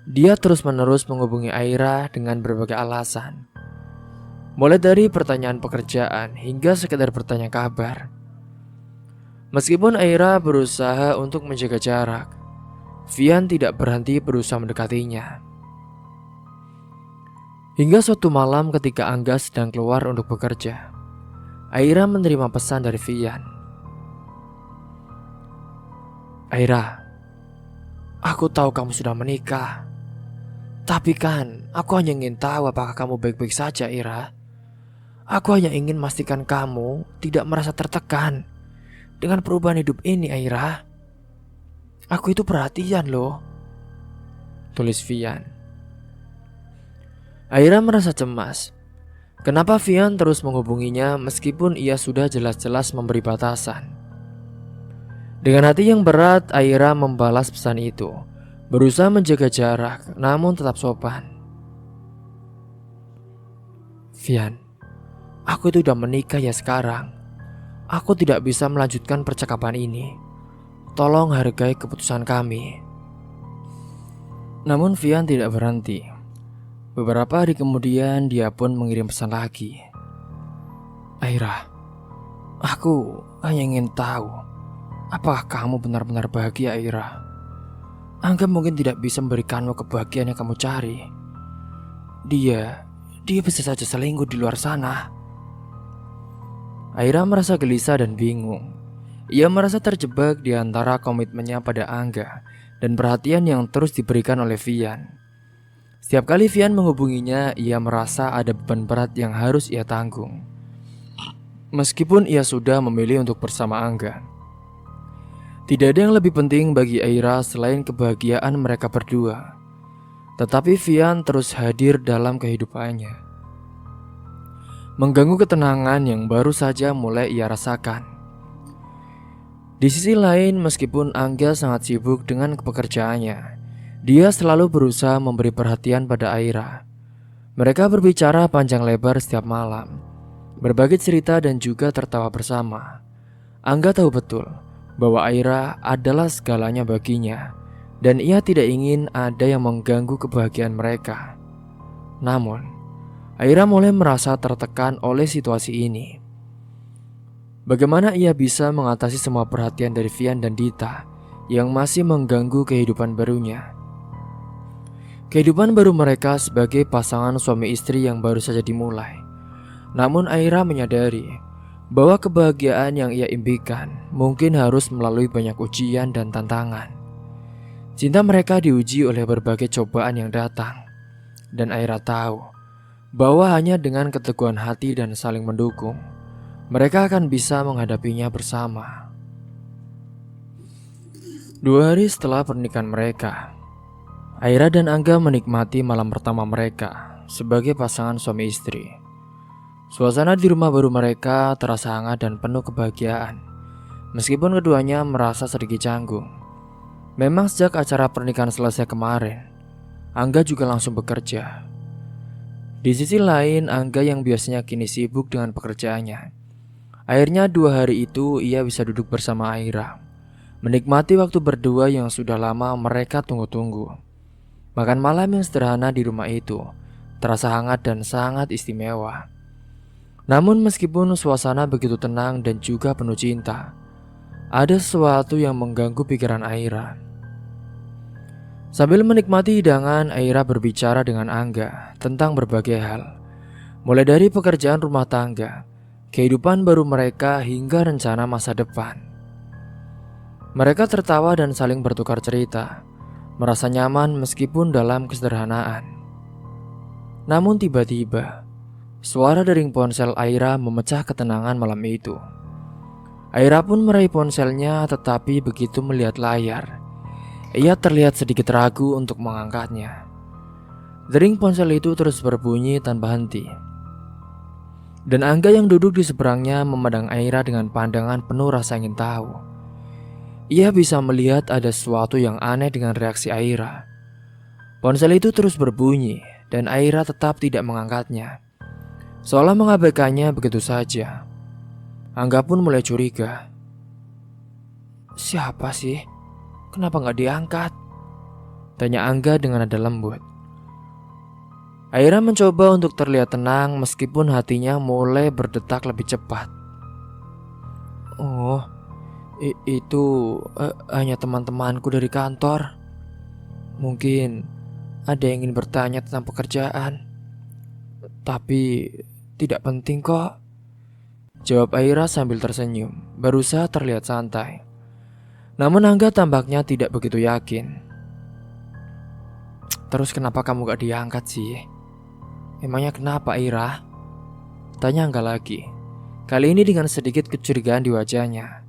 Dia terus-menerus menghubungi Aira dengan berbagai alasan, mulai dari pertanyaan pekerjaan hingga sekedar bertanya kabar. Meskipun Aira berusaha untuk menjaga jarak, Vian tidak berhenti berusaha mendekatinya. Hingga suatu malam ketika Angga sedang keluar untuk bekerja, Aira menerima pesan dari Vian. "Aira, aku tahu kamu sudah menikah. Tapi kan, aku hanya ingin tahu apakah kamu baik-baik saja, Aira. Aku hanya ingin memastikan kamu tidak merasa tertekan. dengan perubahan hidup ini, Aira. Aku itu perhatian loh, tulis Vian. Aira merasa cemas. Kenapa Vian terus menghubunginya meskipun ia sudah jelas-jelas memberi batasan? Dengan hati yang berat, Aira membalas pesan itu, berusaha menjaga jarak namun tetap sopan. Vian, aku itu udah menikah ya sekarang. Aku tidak bisa melanjutkan percakapan ini. Tolong hargai keputusan kami. Namun Vian tidak berhenti. Beberapa hari kemudian dia pun mengirim pesan lagi. Aira, aku hanya ingin tahu, apakah kamu benar-benar bahagia, Aira? Angga mungkin tidak bisa memberikanmu kebahagiaan yang kamu cari. Dia bisa saja selingkuh di luar sana. Aira merasa gelisah dan bingung. Ia merasa terjebak di antara komitmennya pada Angga dan perhatian yang terus diberikan oleh Vian. Setiap kali Vian menghubunginya, ia merasa ada beban berat yang harus ia tanggung. Meskipun ia sudah memilih untuk bersama Angga. Tidak ada yang lebih penting bagi Aira selain kebahagiaan mereka berdua. Tetapi Vian terus hadir dalam kehidupannya, mengganggu ketenangan yang baru saja mulai ia rasakan. Di sisi lain, meskipun Angga sangat sibuk dengan pekerjaannya, dia selalu berusaha memberi perhatian pada Aira. Mereka berbicara panjang lebar setiap malam, berbagi cerita dan juga tertawa bersama. Angga tahu betul bahwa Aira adalah segalanya baginya, dan ia tidak ingin ada yang mengganggu kebahagiaan mereka. Namun, Aira mulai merasa tertekan oleh situasi ini. Bagaimana ia bisa mengatasi semua perhatian dari Vian dan Dita yang masih mengganggu kehidupan barunya? Kehidupan baru mereka sebagai pasangan suami istri yang baru saja dimulai. Namun Aira menyadari bahwa kebahagiaan yang ia impikan mungkin harus melalui banyak ujian dan tantangan. Cinta mereka diuji oleh berbagai cobaan yang datang. Dan Aira tahu bahwa hanya dengan keteguhan hati dan saling mendukung, mereka akan bisa menghadapinya bersama. 2 hari setelah pernikahan mereka, Aira dan Angga menikmati malam pertama mereka sebagai pasangan suami istri. Suasana di rumah baru mereka terasa hangat dan penuh kebahagiaan, meskipun keduanya merasa sedikit canggung. Memang sejak acara pernikahan selesai kemarin, Angga juga langsung bekerja. Di sisi lain, Angga yang biasanya kini sibuk dengan pekerjaannya, akhirnya 2 hari itu ia bisa duduk bersama Aira, menikmati waktu berdua yang sudah lama mereka tunggu-tunggu. Makan malam yang sederhana di rumah itu terasa hangat dan sangat istimewa. Namun meskipun suasana begitu tenang dan juga penuh cinta, ada sesuatu yang mengganggu pikiran Aira. Sambil menikmati hidangan, Aira berbicara dengan Angga tentang berbagai hal, mulai dari pekerjaan rumah tangga, kehidupan baru mereka hingga rencana masa depan. Mereka tertawa dan saling bertukar cerita, merasa nyaman meskipun dalam kesederhanaan. Namun tiba-tiba, suara dering ponsel Aira memecah ketenangan malam itu. Aira pun meraih ponselnya, tetapi begitu melihat layar, ia terlihat sedikit ragu untuk mengangkatnya. Dering ponsel itu terus berbunyi tanpa henti. Dan Angga yang duduk di seberangnya memandang Aira dengan pandangan penuh rasa ingin tahu. Ia bisa melihat ada sesuatu yang aneh dengan reaksi Aira. Ponsel itu terus berbunyi dan Aira tetap tidak mengangkatnya, seolah mengabaikannya begitu saja. Angga pun mulai curiga. Siapa sih? Kenapa gak diangkat? Tanya Angga dengan nada lembut. Aira mencoba untuk terlihat tenang meskipun hatinya mulai berdetak lebih cepat. Oh, itu hanya teman-temanku dari kantor. Mungkin ada yang ingin bertanya tentang pekerjaan, tapi tidak penting kok, jawab Aira sambil tersenyum, berusaha terlihat santai. Namun Angga tampaknya tidak begitu yakin. Terus kenapa kamu gak diangkat sih? Emangnya kenapa, Aira? Tanya Angga lagi, kali ini dengan sedikit kecurigaan di wajahnya.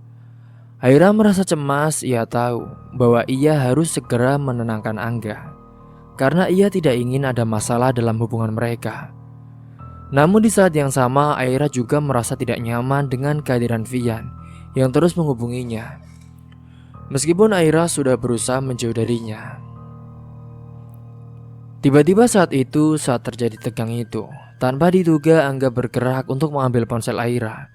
Aira merasa cemas. Ia tahu bahwa ia harus segera menenangkan Angga, karena ia tidak ingin ada masalah dalam hubungan mereka. Namun di saat yang sama, Aira juga merasa tidak nyaman dengan kehadiran Vian yang terus menghubunginya. Meskipun Aira sudah berusaha menjauh darinya. Tiba-tiba saat terjadi tegang itu, tanpa diduga Angga bergerak untuk mengambil ponsel Aira.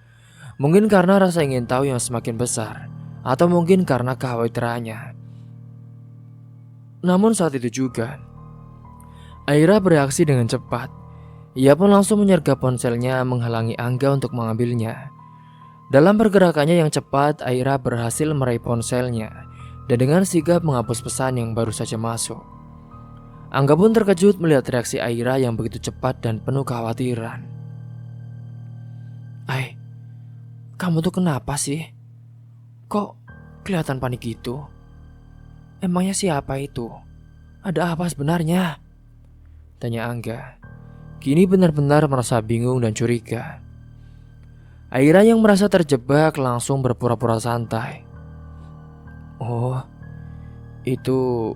Mungkin karena rasa ingin tahu yang semakin besar, atau mungkin karena kekhawatirannya. Namun saat itu juga, Aira bereaksi dengan cepat. Ia pun langsung menyergap ponselnya menghalangi Angga untuk mengambilnya. Dalam pergerakannya yang cepat, Aira berhasil meraih ponselnya dan dengan sigap menghapus pesan yang baru saja masuk. Angga pun terkejut melihat reaksi Aira yang begitu cepat dan penuh kekhawatiran. "Ai, kamu tuh kenapa sih? Kok kelihatan panik gitu? Emangnya siapa itu? Ada apa sebenarnya?" tanya Angga. Kini benar-benar merasa bingung dan curiga. Aira yang merasa terjebak langsung berpura-pura santai. "Oh, itu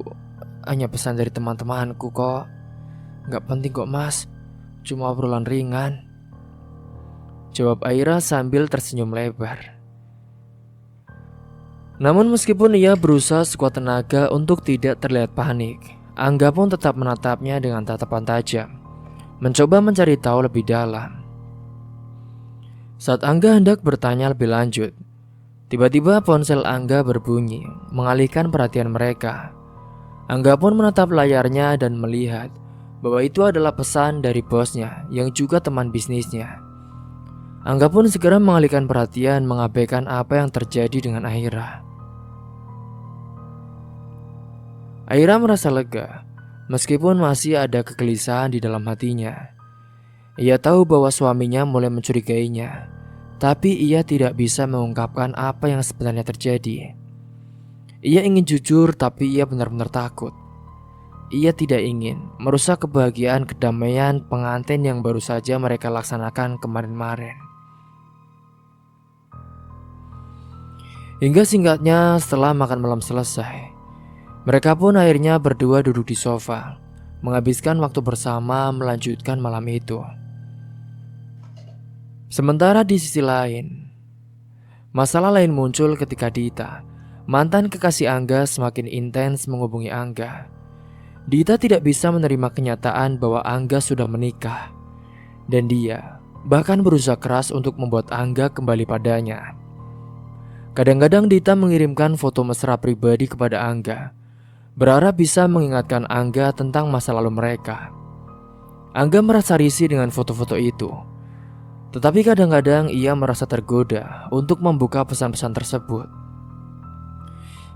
hanya pesan dari teman-temanku kok. Gak penting kok mas, cuma obrolan ringan," jawab Aira sambil tersenyum lebar. Namun meskipun ia berusaha sekuat tenaga untuk tidak terlihat panik, Angga pun tetap menatapnya dengan tatapan tajam, mencoba mencari tahu lebih dalam. Saat Angga hendak bertanya lebih lanjut, tiba-tiba ponsel Angga berbunyi, mengalihkan perhatian mereka. Angga pun menatap layarnya dan melihat bahwa itu adalah pesan dari bosnya yang juga teman bisnisnya. Angga pun segera mengalihkan perhatian, mengabaikan apa yang terjadi dengan Aira. Aira merasa lega, meskipun masih ada kegelisahan di dalam hatinya. Ia tahu bahwa suaminya mulai mencurigainya, tapi ia tidak bisa mengungkapkan apa yang sebenarnya terjadi. Ia ingin jujur, tapi ia benar-benar takut. Ia tidak ingin merusak kebahagiaan kedamaian pengantin yang baru saja mereka laksanakan kemarin-kemarin. Hingga singkatnya, setelah makan malam selesai, mereka pun akhirnya berdua duduk di sofa, menghabiskan waktu bersama melanjutkan malam itu. Sementara di sisi lain, masalah lain muncul ketika Dita, mantan kekasih Angga, semakin intens menghubungi Angga. Dita tidak bisa menerima kenyataan bahwa Angga sudah menikah, dan dia bahkan berusaha keras untuk membuat Angga kembali padanya. Kadang-kadang Dita mengirimkan foto mesra pribadi kepada Angga, berharap bisa mengingatkan Angga tentang masa lalu mereka. Angga merasa risih dengan foto-foto itu, tetapi kadang-kadang ia merasa tergoda untuk membuka pesan-pesan tersebut.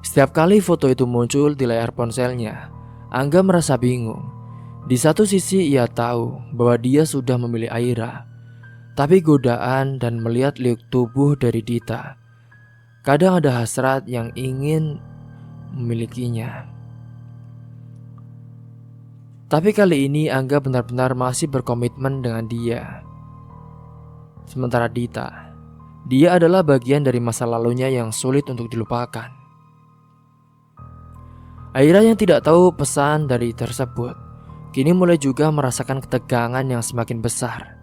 Setiap kali foto itu muncul di layar ponselnya, Angga merasa bingung. Di satu sisi ia tahu bahwa dia sudah memilih Aira, tapi godaan dan melihat liuk tubuh dari Dita, kadang ada hasrat yang ingin memilikinya. Tapi kali ini Angga benar-benar masih berkomitmen dengan dia. Sementara Dita, dia adalah bagian dari masa lalunya yang sulit untuk dilupakan. Aira yang tidak tahu pesan dari tersebut, kini mulai juga merasakan ketegangan yang semakin besar.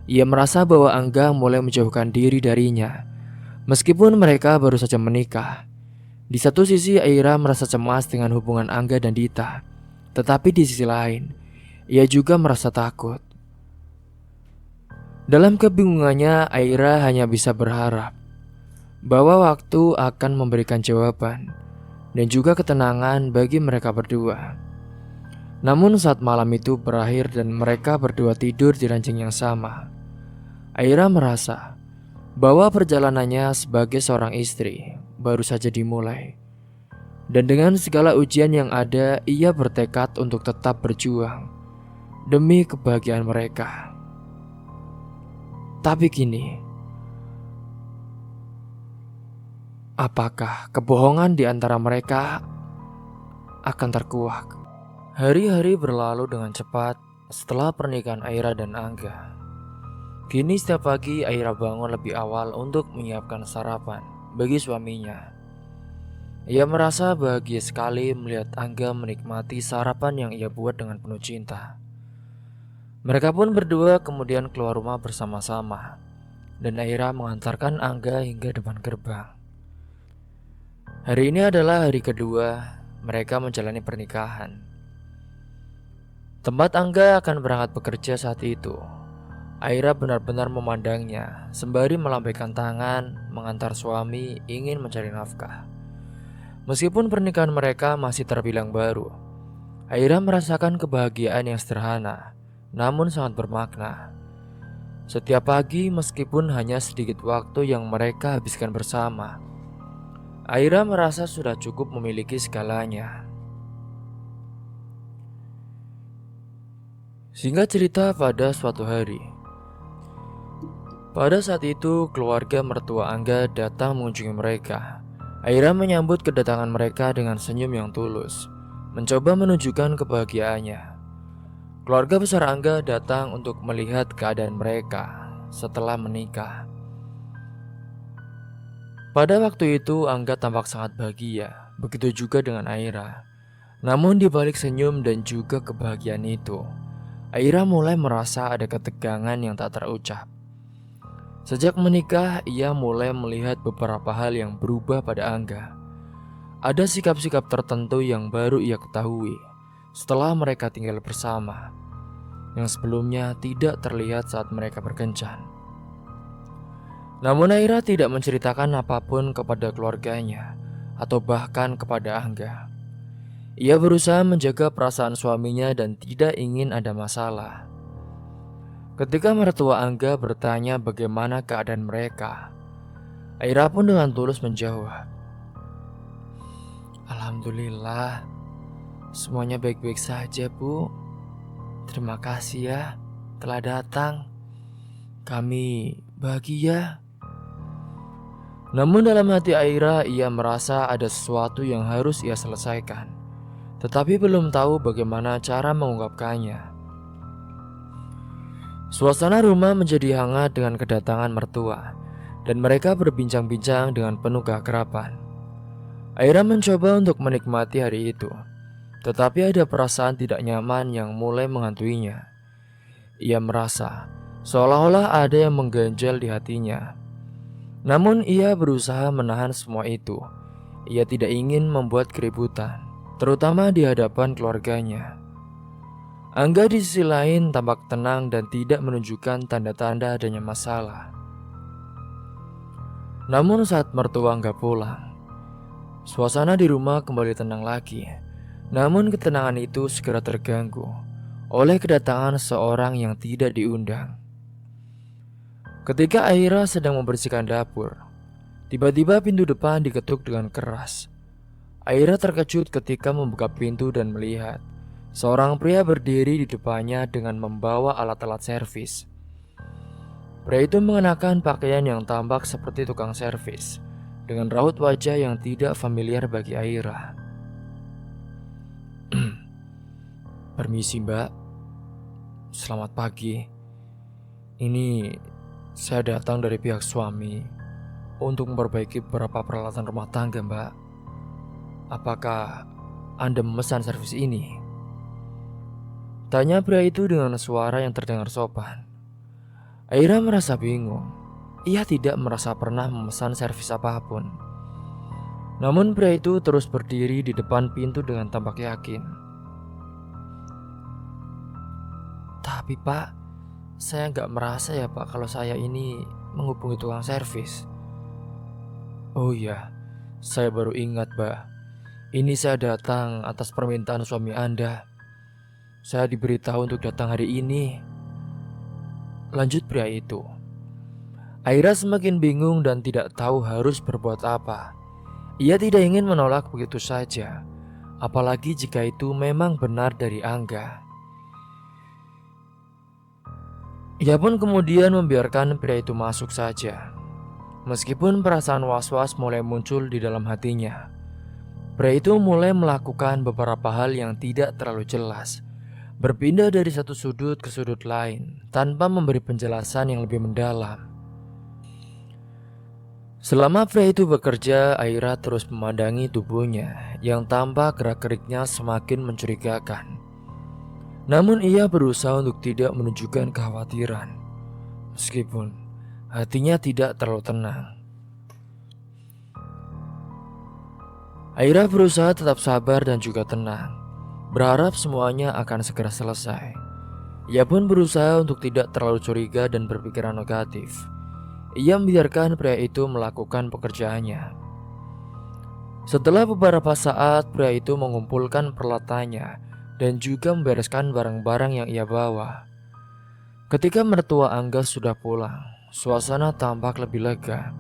Ia merasa bahwa Angga mulai menjauhkan diri darinya, meskipun mereka baru saja menikah. Di satu sisi Aira merasa cemas dengan hubungan Angga dan Dita, tetapi di sisi lain, ia juga merasa takut. Dalam kebingungannya, Aira hanya bisa berharap bahwa waktu akan memberikan jawaban dan juga ketenangan bagi mereka berdua. Namun saat malam itu berakhir dan mereka berdua tidur di ranjang yang sama, Aira merasa bahwa perjalanannya sebagai seorang istri baru saja dimulai. Dan dengan segala ujian yang ada, ia bertekad untuk tetap berjuang demi kebahagiaan mereka. Tapi kini, apakah kebohongan di antara mereka akan terkuak? Hari-hari berlalu dengan cepat setelah pernikahan Aira dan Angga. Kini setiap pagi Aira bangun lebih awal untuk menyiapkan sarapan bagi suaminya. Ia merasa bahagia sekali melihat Angga menikmati sarapan yang ia buat dengan penuh cinta. Mereka pun berdua kemudian keluar rumah bersama-sama, dan Aira mengantarkan Angga hingga depan gerbang. Hari ini adalah hari kedua mereka menjalani pernikahan. Tempat Angga akan berangkat bekerja saat itu, Aira benar-benar memandangnya sembari melambaikan tangan mengantar suami ingin mencari nafkah. Meskipun pernikahan mereka masih terbilang baru, Aira merasakan kebahagiaan yang sederhana namun sangat bermakna. Setiap pagi meskipun hanya sedikit waktu yang mereka habiskan bersama, Aira merasa sudah cukup memiliki segalanya. Singkat cerita, pada suatu hari, pada saat itu keluarga mertua Angga datang mengunjungi mereka. Aira menyambut kedatangan mereka dengan senyum yang tulus, mencoba menunjukkan kebahagiaannya. Keluarga besar Angga datang untuk melihat keadaan mereka setelah menikah. Pada waktu itu Angga tampak sangat bahagia, begitu juga dengan Aira. Namun di balik senyum dan juga kebahagiaan itu, Aira mulai merasa ada ketegangan yang tak terucap. Sejak menikah, ia mulai melihat beberapa hal yang berubah pada Angga. Ada sikap-sikap tertentu yang baru ia ketahui setelah mereka tinggal bersama, yang sebelumnya tidak terlihat saat mereka berkencan. Namun Aira tidak menceritakan apapun kepada keluarganya atau bahkan kepada Angga. Ia berusaha menjaga perasaan suaminya dan tidak ingin ada masalah. Ketika mertua Angga bertanya bagaimana keadaan mereka, Aira pun dengan tulus menjawab, "Alhamdulillah, semuanya baik-baik saja, Bu. Terima kasih ya telah datang. Kami bahagia." Namun dalam hati Aira, ia merasa ada sesuatu yang harus ia selesaikan, tetapi belum tahu bagaimana cara mengungkapkannya. Suasana rumah menjadi hangat dengan kedatangan mertua, dan mereka berbincang-bincang dengan penuh keakraban. Aira mencoba untuk menikmati hari itu, tetapi ada perasaan tidak nyaman yang mulai menghantuinya. Ia merasa seolah-olah ada yang mengganjal di hatinya. Namun ia berusaha menahan semua itu. Ia tidak ingin membuat keributan, terutama di hadapan keluarganya. Angga di sisi lain tampak tenang dan tidak menunjukkan tanda-tanda adanya masalah. Namun saat mertua Angga pulang, suasana di rumah kembali tenang lagi. Namun ketenangan itu segera terganggu oleh kedatangan seorang yang tidak diundang. Ketika Aira sedang membersihkan dapur, tiba-tiba pintu depan diketuk dengan keras. Aira terkejut ketika membuka pintu dan melihat seorang pria berdiri di depannya dengan membawa alat-alat servis. Pria itu mengenakan pakaian yang tampak seperti tukang servis, dengan raut wajah yang tidak familiar bagi Aira. "Permisi Mbak, selamat pagi. Ini saya datang dari pihak suami untuk memperbaiki beberapa peralatan rumah tangga Mbak. Apakah Anda memesan servis ini?" Tanya pria itu dengan suara yang terdengar sopan. Aira merasa bingung. Ia tidak merasa pernah memesan servis apapun. Namun pria itu terus berdiri di depan pintu dengan tampak yakin. "Tapi Pak, saya nggak merasa ya Pak kalau saya ini menghubungi tukang servis." "Oh iya, saya baru ingat Mbak. Ini saya datang atas permintaan suami Anda. Saya diberitahu untuk datang hari ini," lanjut pria itu. Aira semakin bingung dan tidak tahu harus berbuat apa. Ia tidak ingin menolak begitu saja, apalagi jika itu memang benar dari Angga. Ia pun kemudian membiarkan pria itu masuk saja. Meskipun perasaan was-was mulai muncul di dalam hatinya, pria itu mulai melakukan beberapa hal yang tidak terlalu jelas, berpindah dari satu sudut ke sudut lain tanpa memberi penjelasan yang lebih mendalam. Selama pria itu bekerja, Aira terus memandangi tubuhnya yang tampak gerak-geriknya semakin mencurigakan. Namun ia berusaha untuk tidak menunjukkan kekhawatiran, meskipun hatinya tidak terlalu tenang. Aira berusaha tetap sabar dan juga tenang, berharap semuanya akan segera selesai. Ia pun berusaha untuk tidak terlalu curiga dan berpikiran negatif. Ia membiarkan pria itu melakukan pekerjaannya. Setelah beberapa saat, pria itu mengumpulkan peralatannya dan juga membereskan barang-barang yang ia bawa. Ketika mertua Angga sudah pulang, suasana tampak lebih lega.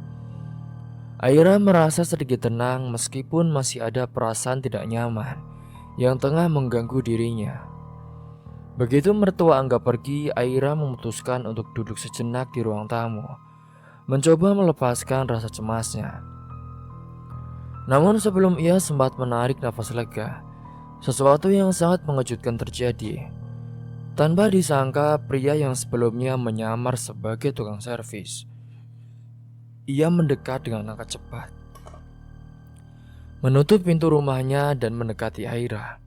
Aira merasa sedikit tenang meskipun masih ada perasaan tidak nyaman yang tengah mengganggu dirinya. Begitu mertua Angga pergi, Aira memutuskan untuk duduk sejenak di ruang tamu, mencoba melepaskan rasa cemasnya. Namun sebelum ia sempat menarik nafas lega, sesuatu yang sangat mengejutkan terjadi. Tanpa disangka, pria yang sebelumnya menyamar sebagai tukang servis, ia mendekat dengan langkah cepat, menutup pintu rumahnya dan mendekati Aira.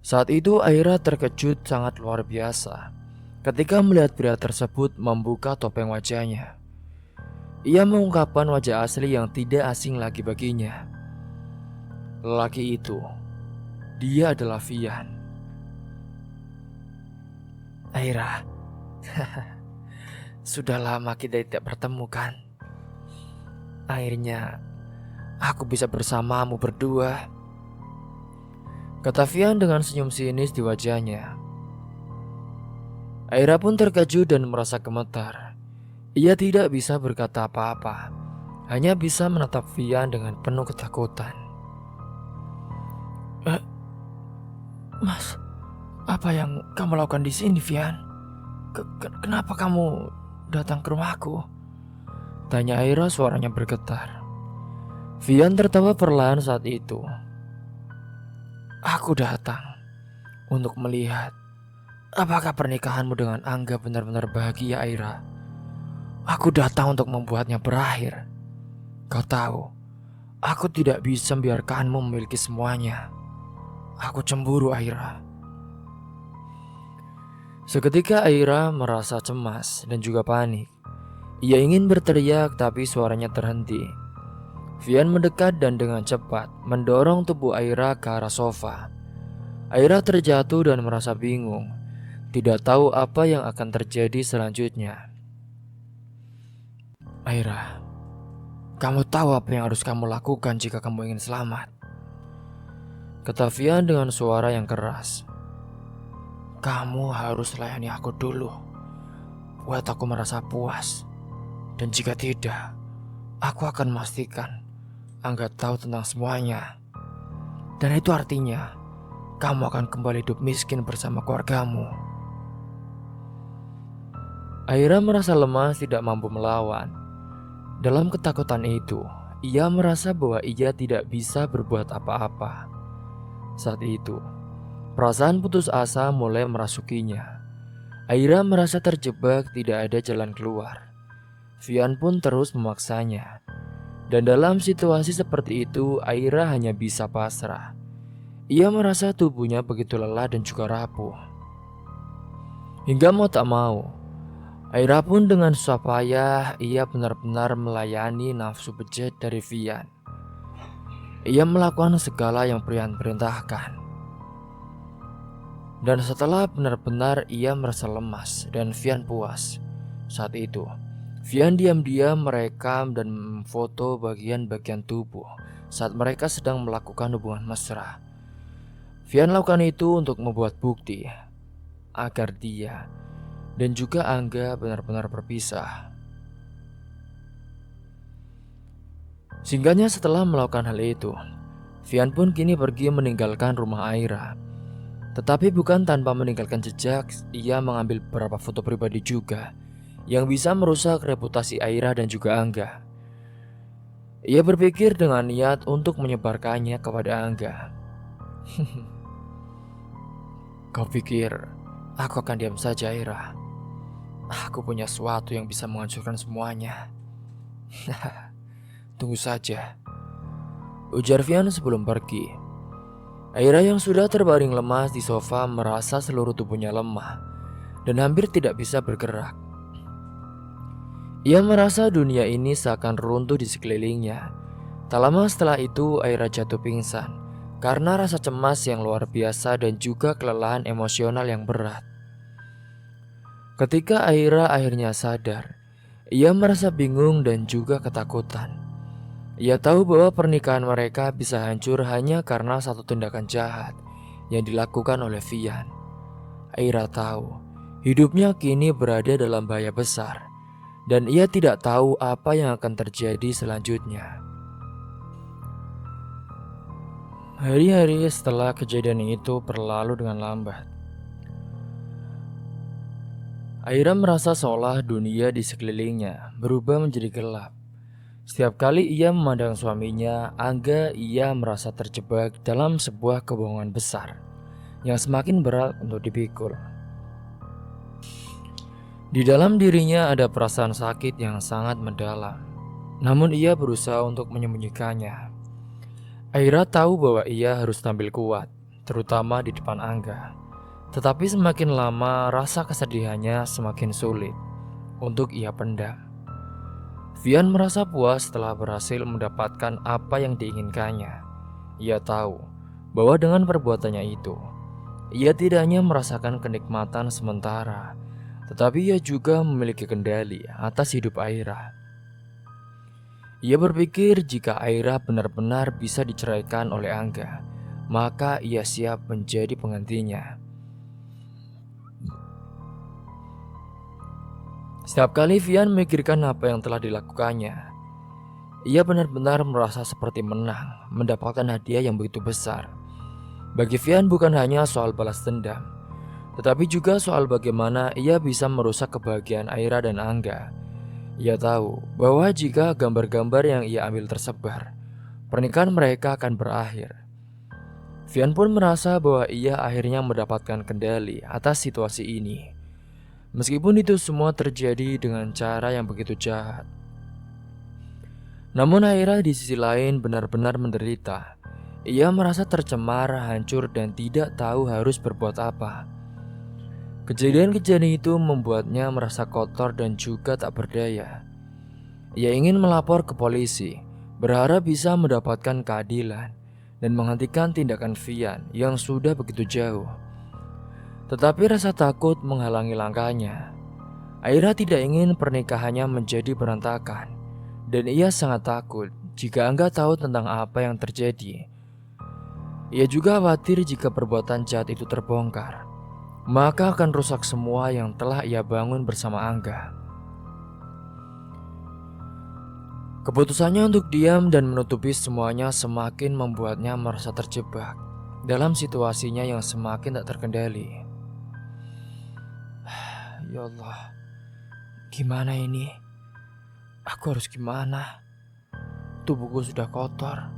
Saat itu Aira terkejut sangat luar biasa ketika melihat pria tersebut membuka topeng wajahnya. Ia mengungkapkan wajah asli yang tidak asing lagi baginya. Lelaki itu, dia adalah Vian. Aira, sudah lama kita tidak bertemu kan? Akhirnya aku bisa bersamamu berdua, kata Vian dengan senyum sinis di wajahnya. Aira pun terkejut dan merasa gemetar. Ia tidak bisa berkata apa-apa, hanya bisa menatap Vian dengan penuh ketakutan. Mas, apa yang kamu lakukan di sini, Vian? Kenapa kamu datang ke rumahku? Tanya Aira, suaranya bergetar. Vian tertawa perlahan saat itu. Aku datang untuk melihat apakah pernikahanmu dengan Angga benar-benar bahagia, Aira. Aku datang untuk membuatnya berakhir. Kau tahu, aku tidak bisa membiarkanmu memiliki semuanya. Aku cemburu, Aira. Seketika Aira merasa cemas dan juga panik. Ia ingin berteriak tapi suaranya terhenti. Vian mendekat dan dengan cepat mendorong tubuh Aira ke arah sofa. Aira terjatuh dan merasa bingung, tidak tahu apa yang akan terjadi selanjutnya. Aira, kamu tahu apa yang harus kamu lakukan jika kamu ingin selamat, kata Vian dengan suara yang keras. Kamu harus layani aku dulu, buat aku merasa puas. Dan jika tidak, aku akan memastikan Angga tahu tentang semuanya. Dan itu artinya kamu akan kembali hidup miskin bersama keluargamu. Aira merasa lemas, tidak mampu melawan. Dalam ketakutan itu, ia merasa bahwa ia tidak bisa berbuat apa-apa. Saat itu, perasaan putus asa mulai merasukinya. Aira merasa terjebak, tidak ada jalan keluar. Vian pun terus memaksanya. Dan dalam situasi seperti itu, Aira hanya bisa pasrah. Ia merasa tubuhnya begitu lelah dan juga rapuh. Hingga mau tak mau, Aira pun dengan susah payah, ia benar-benar melayani nafsu bejat dari Vian. Ia melakukan segala yang Vian perintahkan. Dan setelah benar-benar ia merasa lemas dan Vian puas, saat itu Vian diam-diam merekam dan memfoto bagian-bagian tubuh saat mereka sedang melakukan hubungan mesra. Vian lakukan itu untuk membuat bukti agar dia dan juga Angga benar-benar berpisah. Singkatnya, setelah melakukan hal itu, Vian pun kini pergi meninggalkan rumah Aira. Tetapi bukan tanpa meninggalkan jejak, ia mengambil beberapa foto pribadi juga yang bisa merusak reputasi Aira dan juga Angga. Ia berpikir dengan niat untuk menyebarkannya kepada Angga. Kau pikir aku akan diam saja, Aira? Aku punya sesuatu yang bisa menghancurkan semuanya. tunggu saja," ujar Vian sebelum pergi. Aira yang sudah terbaring lemas di sofa merasa seluruh tubuhnya lemah dan hampir tidak bisa bergerak. Ia merasa dunia ini seakan runtuh di sekelilingnya. Tak lama setelah itu Aira jatuh pingsan karena rasa cemas yang luar biasa dan juga kelelahan emosional yang berat. Ketika Aira akhirnya sadar, ia merasa bingung dan juga ketakutan. Ia tahu bahwa pernikahan mereka bisa hancur hanya karena satu tindakan jahat yang dilakukan oleh Vian. Aira tahu hidupnya kini berada dalam bahaya besar dan ia tidak tahu apa yang akan terjadi selanjutnya. Hari-hari setelah kejadian itu berlalu dengan lambat. Aira merasa seolah dunia di sekelilingnya berubah menjadi gelap. Setiap kali ia memandang suaminya, Angga, ia merasa terjebak dalam sebuah kebohongan besar yang semakin berat untuk dipikul. Di dalam dirinya ada perasaan sakit yang sangat mendalam, namun ia berusaha untuk menyembunyikannya. Aira tahu bahwa ia harus tampil kuat, terutama di depan Angga. Tetapi semakin lama rasa kesedihannya semakin sulit untuk ia pendam. Vian merasa puas setelah berhasil mendapatkan apa yang diinginkannya. Ia tahu bahwa dengan perbuatannya itu, ia tidak hanya merasakan kenikmatan sementara, tetapi ia juga memiliki kendali atas hidup Aira. Ia berpikir jika Aira benar-benar bisa diceraikan oleh Angga, maka ia siap menjadi penggantinya. Setiap kali Vian memikirkan apa yang telah dilakukannya, ia benar-benar merasa seperti menang, mendapatkan hadiah yang begitu besar. Bagi Vian bukan hanya soal balas dendam, tetapi juga soal bagaimana ia bisa merusak kebahagiaan Aira dan Angga. Ia tahu bahwa jika gambar-gambar yang ia ambil tersebar, pernikahan mereka akan berakhir. Vian pun merasa bahwa ia akhirnya mendapatkan kendali atas situasi ini. Meskipun itu semua terjadi dengan cara yang begitu jahat. Namun Aira di sisi lain benar-benar menderita. Ia merasa tercemar, hancur dan tidak tahu harus berbuat apa. Kejadian-kejadian itu membuatnya merasa kotor dan juga tak berdaya. Ia ingin melapor ke polisi, berharap bisa mendapatkan keadilan dan menghentikan tindakan Vian yang sudah begitu jauh. Tetapi rasa takut menghalangi langkahnya. Aira tidak ingin pernikahannya menjadi berantakan, dan ia sangat takut jika Angga tahu tentang apa yang terjadi. Ia juga khawatir jika perbuatan jahat itu terbongkar, maka akan rusak semua yang telah ia bangun bersama Angga. Keputusannya untuk diam dan menutupi semuanya semakin membuatnya merasa terjebak dalam situasinya yang semakin tak terkendali. Ya Allah, gimana ini? Aku harus gimana? Tubuhku sudah kotor.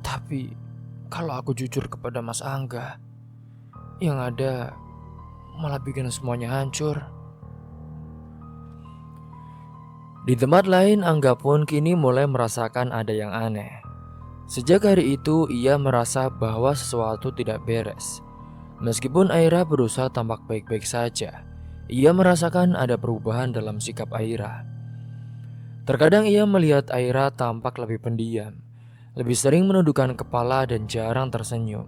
Tapi kalau aku jujur kepada Mas Angga, yang ada malah bikin semuanya hancur. Di tempat lain, Angga pun kini mulai merasakan ada yang aneh. Sejak hari itu, ia merasa bahwa sesuatu tidak beres. Meskipun Aira berusaha tampak baik-baik saja, ia merasakan ada perubahan dalam sikap Aira. Terkadang ia melihat Aira tampak lebih pendiam, lebih sering menundukkan kepala dan jarang tersenyum.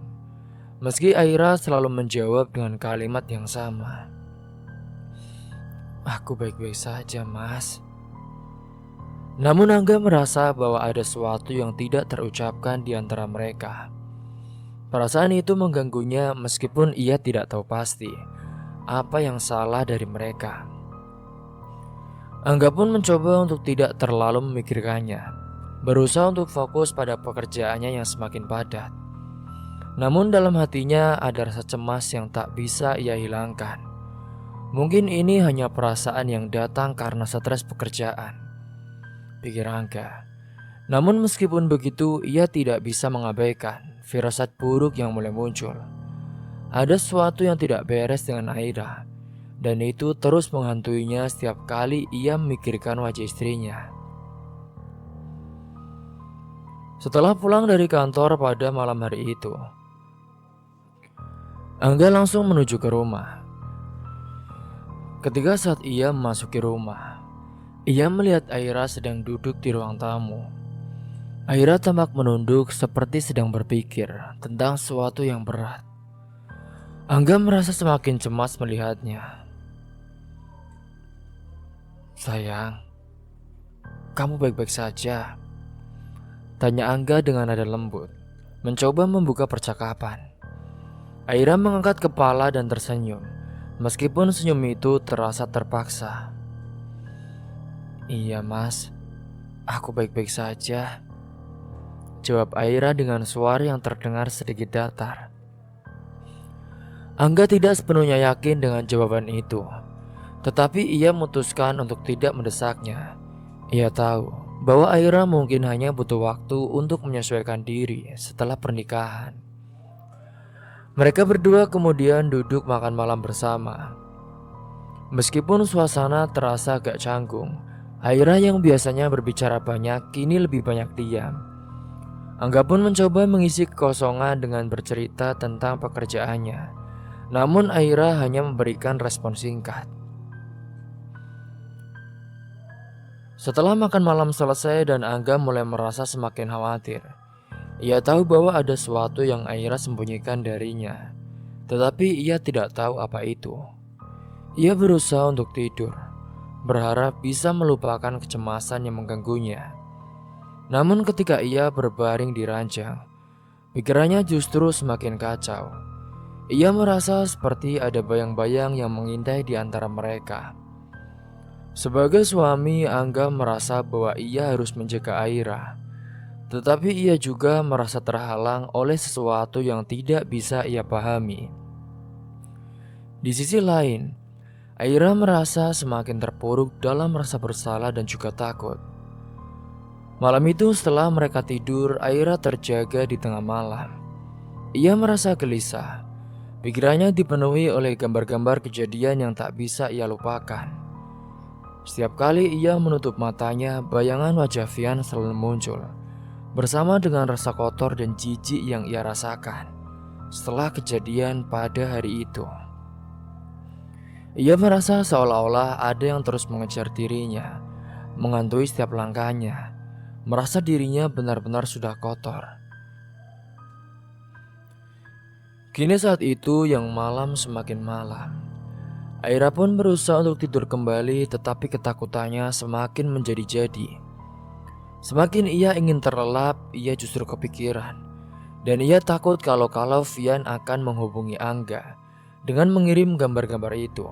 Meski Aira selalu menjawab dengan kalimat yang sama, "Aku baik-baik saja, Mas." Namun Angga merasa bahwa ada sesuatu yang tidak terucapkan di antara mereka. Perasaan itu mengganggunya meskipun ia tidak tahu pasti apa yang salah dari mereka. Angga pun mencoba untuk tidak terlalu memikirkannya, berusaha untuk fokus pada pekerjaannya yang semakin padat. Namun dalam hatinya ada rasa cemas yang tak bisa ia hilangkan. Mungkin ini hanya perasaan yang datang karena stres pekerjaan, pikir Angga. Namun meskipun begitu, ia tidak bisa mengabaikan firasat buruk yang mulai muncul. Ada sesuatu yang tidak beres dengan Aira, dan itu terus menghantuinya setiap kali ia memikirkan wajah istrinya. Setelah pulang dari kantor pada malam hari itu, Angga langsung menuju ke rumah. Ketika saat ia memasuki rumah, ia melihat Aira sedang duduk di ruang tamu. Aira tampak menunduk seperti sedang berpikir tentang sesuatu yang berat. Angga merasa semakin cemas melihatnya. "Sayang, kamu baik-baik saja?" tanya Angga dengan nada lembut, mencoba membuka percakapan. Aira mengangkat kepala dan tersenyum, meskipun senyum itu terasa terpaksa. "Iya mas, aku baik-baik saja," jawab Aira dengan suara yang terdengar sedikit datar. Angga tidak sepenuhnya yakin dengan jawaban itu, tetapi ia memutuskan untuk tidak mendesaknya. Ia tahu bahwa Aira mungkin hanya butuh waktu untuk menyesuaikan diri setelah pernikahan. Mereka berdua kemudian duduk makan malam bersama. Meskipun suasana terasa agak canggung, Aira yang biasanya berbicara banyak kini lebih banyak diam. Angga pun mencoba mengisi kekosongan dengan bercerita tentang pekerjaannya. Namun Aira hanya memberikan respon singkat. Setelah makan malam selesai dan Angga mulai merasa semakin khawatir. Ia tahu bahwa ada sesuatu yang Aira sembunyikan darinya, tetapi ia tidak tahu apa itu. Ia berusaha untuk tidur, berharap bisa melupakan kecemasan yang mengganggunya. Namun ketika ia berbaring di ranjang, pikirannya justru semakin kacau. Ia merasa seperti ada bayang-bayang yang mengintai di antara mereka. Sebagai suami, Angga merasa bahwa ia harus menjaga Aira. Tetapi ia juga merasa terhalang oleh sesuatu yang tidak bisa ia pahami. Di sisi lain, Aira merasa semakin terpuruk dalam rasa bersalah dan juga takut. Malam itu setelah mereka tidur, Aira terjaga di tengah malam. Ia merasa gelisah. Pikirannya dipenuhi oleh gambar-gambar kejadian yang tak bisa ia lupakan. Setiap kali ia menutup matanya, bayangan wajah Vian selalu muncul, bersama dengan rasa kotor dan jijik yang ia rasakan setelah kejadian pada hari itu. Ia merasa seolah-olah ada yang terus mengejar dirinya, menghantui setiap langkahnya, merasa dirinya benar-benar sudah kotor. Kini saat itu yang malam semakin malam. Aira pun berusaha untuk tidur kembali, tetapi ketakutannya semakin menjadi-jadi. Semakin ia ingin terlelap, ia justru kepikiran. Dan ia takut kalau Vian akan menghubungi Angga dengan mengirim gambar-gambar itu,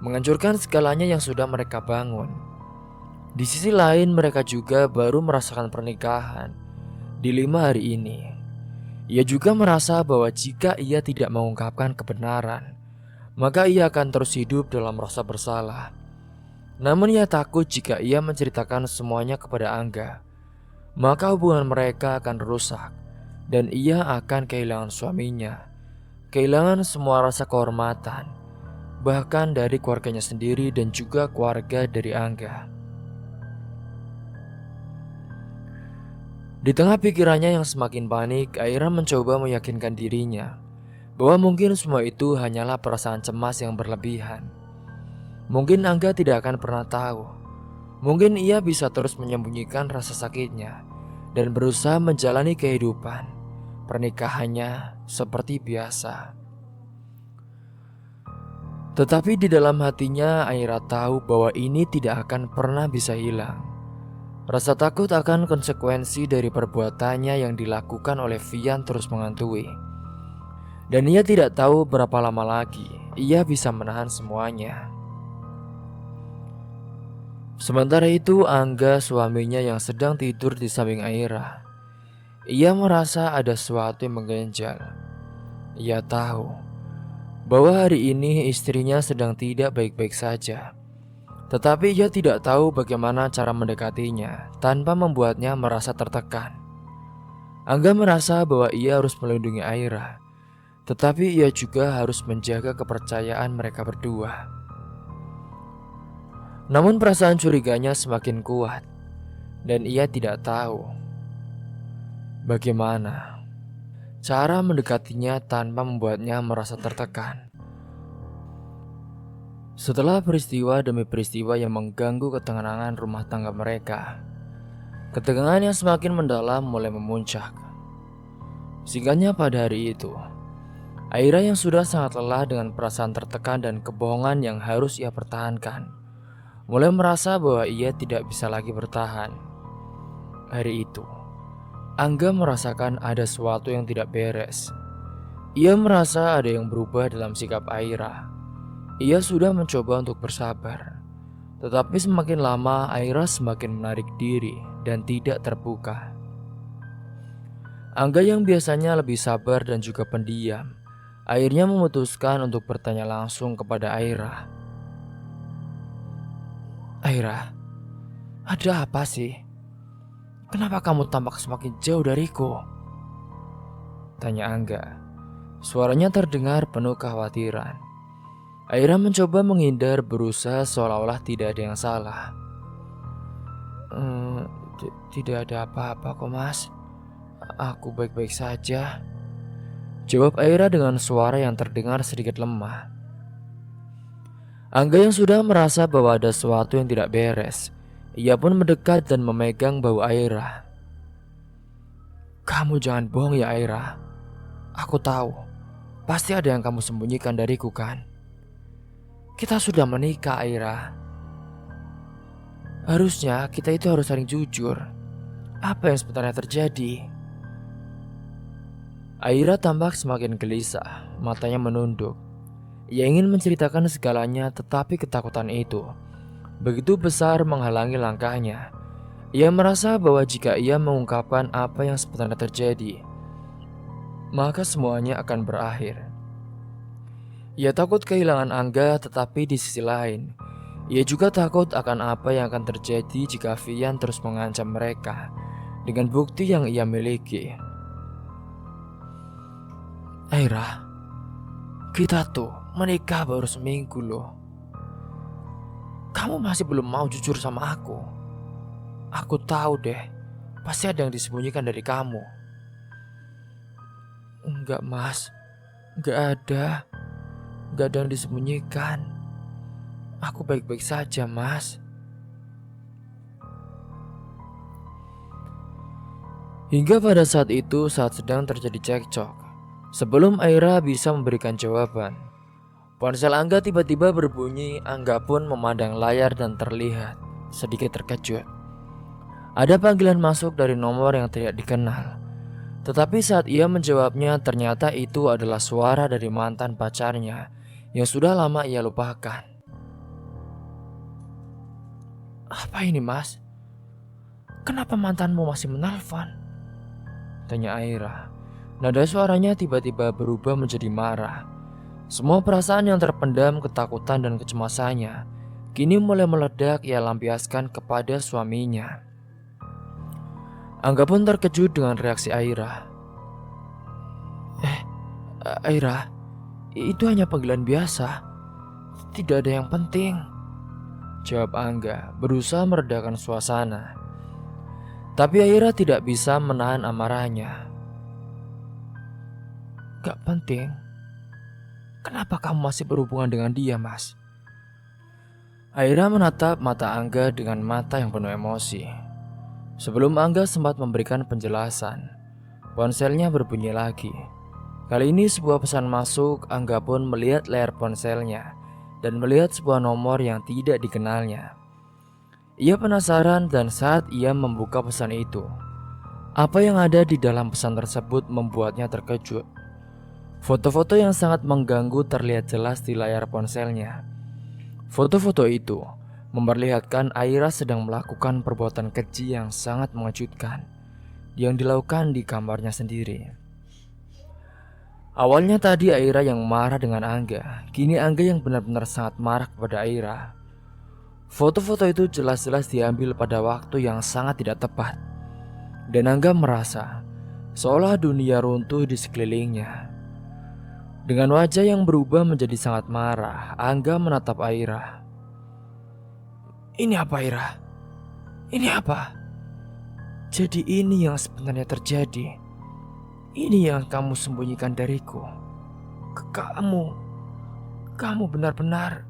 menghancurkan segalanya yang sudah mereka bangun. Di sisi lain, mereka juga baru merasakan pernikahan di 5 hari ini. Ia juga merasa bahwa jika ia tidak mengungkapkan kebenaran, maka ia akan terus hidup dalam rasa bersalah. Namun ia takut jika ia menceritakan semuanya kepada Angga, maka hubungan mereka akan rusak dan ia akan kehilangan suaminya, kehilangan semua rasa kehormatan, bahkan dari keluarganya sendiri dan juga keluarga dari Angga. Di tengah pikirannya yang semakin panik, Aira mencoba meyakinkan dirinya bahwa mungkin semua itu hanyalah perasaan cemas yang berlebihan. Mungkin Angga tidak akan pernah tahu. Mungkin ia bisa terus menyembunyikan rasa sakitnya dan berusaha menjalani kehidupan pernikahannya seperti biasa. Tetapi di dalam hatinya Aira tahu bahwa ini tidak akan pernah bisa hilang. Rasa takut akan konsekuensi dari perbuatannya yang dilakukan oleh Vian terus menghantui. Dan ia tidak tahu berapa lama lagi ia bisa menahan semuanya. Sementara itu Angga, suaminya yang sedang tidur di samping Aira. Ia merasa ada sesuatu yang mengganjal. Ia tahu bahwa hari ini istrinya sedang tidak baik-baik saja. Tetapi ia tidak tahu bagaimana cara mendekatinya tanpa membuatnya merasa tertekan. Angga merasa bahwa ia harus melindungi Aira, tetapi ia juga harus menjaga kepercayaan mereka berdua. Namun perasaan curiganya semakin kuat, dan ia tidak tahu Bagaimana cara mendekatinya tanpa membuatnya merasa tertekan? Setelah peristiwa demi peristiwa yang mengganggu ketenangan rumah tangga mereka, ketegangan yang semakin mendalam mulai memuncak. Singkatnya, pada hari itu, Aira yang sudah sangat lelah dengan perasaan tertekan dan kebohongan yang harus ia pertahankan, mulai merasa bahwa ia tidak bisa lagi bertahan. Hari itu, Angga merasakan ada sesuatu yang tidak beres. Ia merasa ada yang berubah dalam sikap Aira. Ia sudah mencoba untuk bersabar, tetapi semakin lama Aira semakin menarik diri dan tidak terbuka. Angga yang biasanya lebih sabar dan juga pendiam, akhirnya memutuskan untuk bertanya langsung kepada Aira. "Aira, ada apa sih? Kenapa kamu tampak semakin jauh dariku?" tanya Angga. Suaranya terdengar penuh kekhawatiran. Aira mencoba menghindar, berusaha seolah-olah tidak ada yang salah. Tidak ada apa-apa kok, Mas. Aku baik-baik saja," jawab Aira dengan suara yang terdengar sedikit lemah. Angga yang sudah merasa bahwa ada sesuatu yang tidak beres, ia pun mendekat dan memegang bahu Aira. "Kamu jangan bohong ya, Aira. Aku tahu, pasti ada yang kamu sembunyikan dariku, kan? Kita sudah menikah, Aira. Harusnya kita itu harus saling jujur. Apa yang sebenarnya terjadi?" Aira tampak semakin gelisah, matanya menunduk. Ia ingin menceritakan segalanya, tetapi ketakutan itu begitu besar menghalangi langkahnya. Ia merasa bahwa jika ia mengungkapkan apa yang sebenarnya terjadi, maka semuanya akan berakhir. Ia takut kehilangan Angga, tetapi di sisi lain, ia juga takut akan apa yang akan terjadi jika Vian terus mengancam mereka dengan bukti yang ia miliki. "Aira, kita tuh menikah baru seminggu loh. Kamu masih belum mau jujur sama aku. Aku tahu deh, pasti ada yang disembunyikan dari kamu." "Enggak, Mas. Enggak ada. Enggak ada yang disembunyikan. Aku baik-baik saja, Mas." Hingga pada saat itu, saat sedang terjadi cekcok, sebelum Aira bisa memberikan jawaban, ponsel Angga tiba-tiba berbunyi. Angga pun memandang layar dan terlihat sedikit terkejut. Ada panggilan masuk dari nomor yang tidak dikenal. Tetapi saat ia menjawabnya, ternyata itu adalah suara dari mantan pacarnya yang sudah lama ia lupakan. "Apa ini, Mas? Kenapa mantanmu masih menelpon?" tanya Aira. Nada suaranya tiba-tiba berubah menjadi marah. Semua perasaan yang terpendam, ketakutan dan kecemasannya, kini mulai meledak ia lampiaskan kepada suaminya. Angga pun terkejut dengan reaksi Aira. Aira, itu hanya panggilan biasa. Tidak ada yang penting," jawab Angga, berusaha meredakan suasana. Tapi Aira tidak bisa menahan amarahnya. "Gak penting? Kenapa kamu masih berhubungan dengan dia, Mas?" Aira menatap mata Angga dengan mata yang penuh emosi. Sebelum Angga sempat memberikan penjelasan, ponselnya berbunyi lagi. Kali ini sebuah pesan masuk. Angga pun melihat layar ponselnya dan melihat sebuah nomor yang tidak dikenalnya. Ia penasaran dan saat ia membuka pesan itu, apa yang ada di dalam pesan tersebut membuatnya terkejut. Foto-foto yang sangat mengganggu terlihat jelas di layar ponselnya. Foto-foto itu memperlihatkan Aira sedang melakukan perbuatan keji yang sangat mengejutkan yang dilakukan di kamarnya sendiri. Awalnya tadi Aira yang marah dengan Angga, kini Angga yang benar-benar sangat marah kepada Aira. Foto-foto itu jelas-jelas diambil pada waktu yang sangat tidak tepat, dan Angga merasa seolah dunia runtuh di sekelilingnya. Dengan wajah yang berubah menjadi sangat marah, Angga menatap Aira. "Ini apa, Aira? Ini apa? Jadi ini yang sebenarnya terjadi. Ini yang kamu sembunyikan dariku. Kamu benar-benar,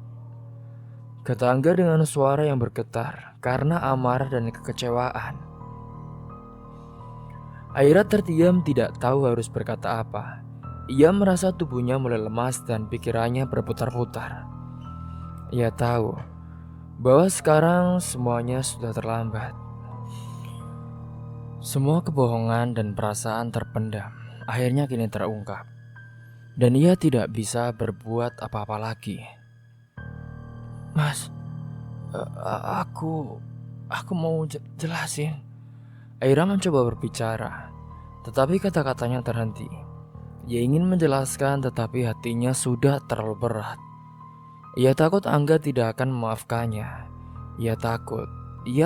kata Angga dengan suara yang bergetar karena amarah dan kekecewaan. Aira terdiam, tidak tahu harus berkata apa. Ia merasa tubuhnya mulai lemas dan pikirannya berputar-putar. Ia tahu bahwa sekarang semuanya sudah terlambat. Semua kebohongan dan perasaan terpendam akhirnya kini terungkap, dan ia tidak bisa berbuat apa-apa lagi. Mas, aku mau jelasin. Aira mencoba berbicara, tetapi kata-katanya terhenti. Ia ingin menjelaskan, tetapi hatinya sudah terlalu berat. Ia takut Angga tidak akan memaafkannya. Ia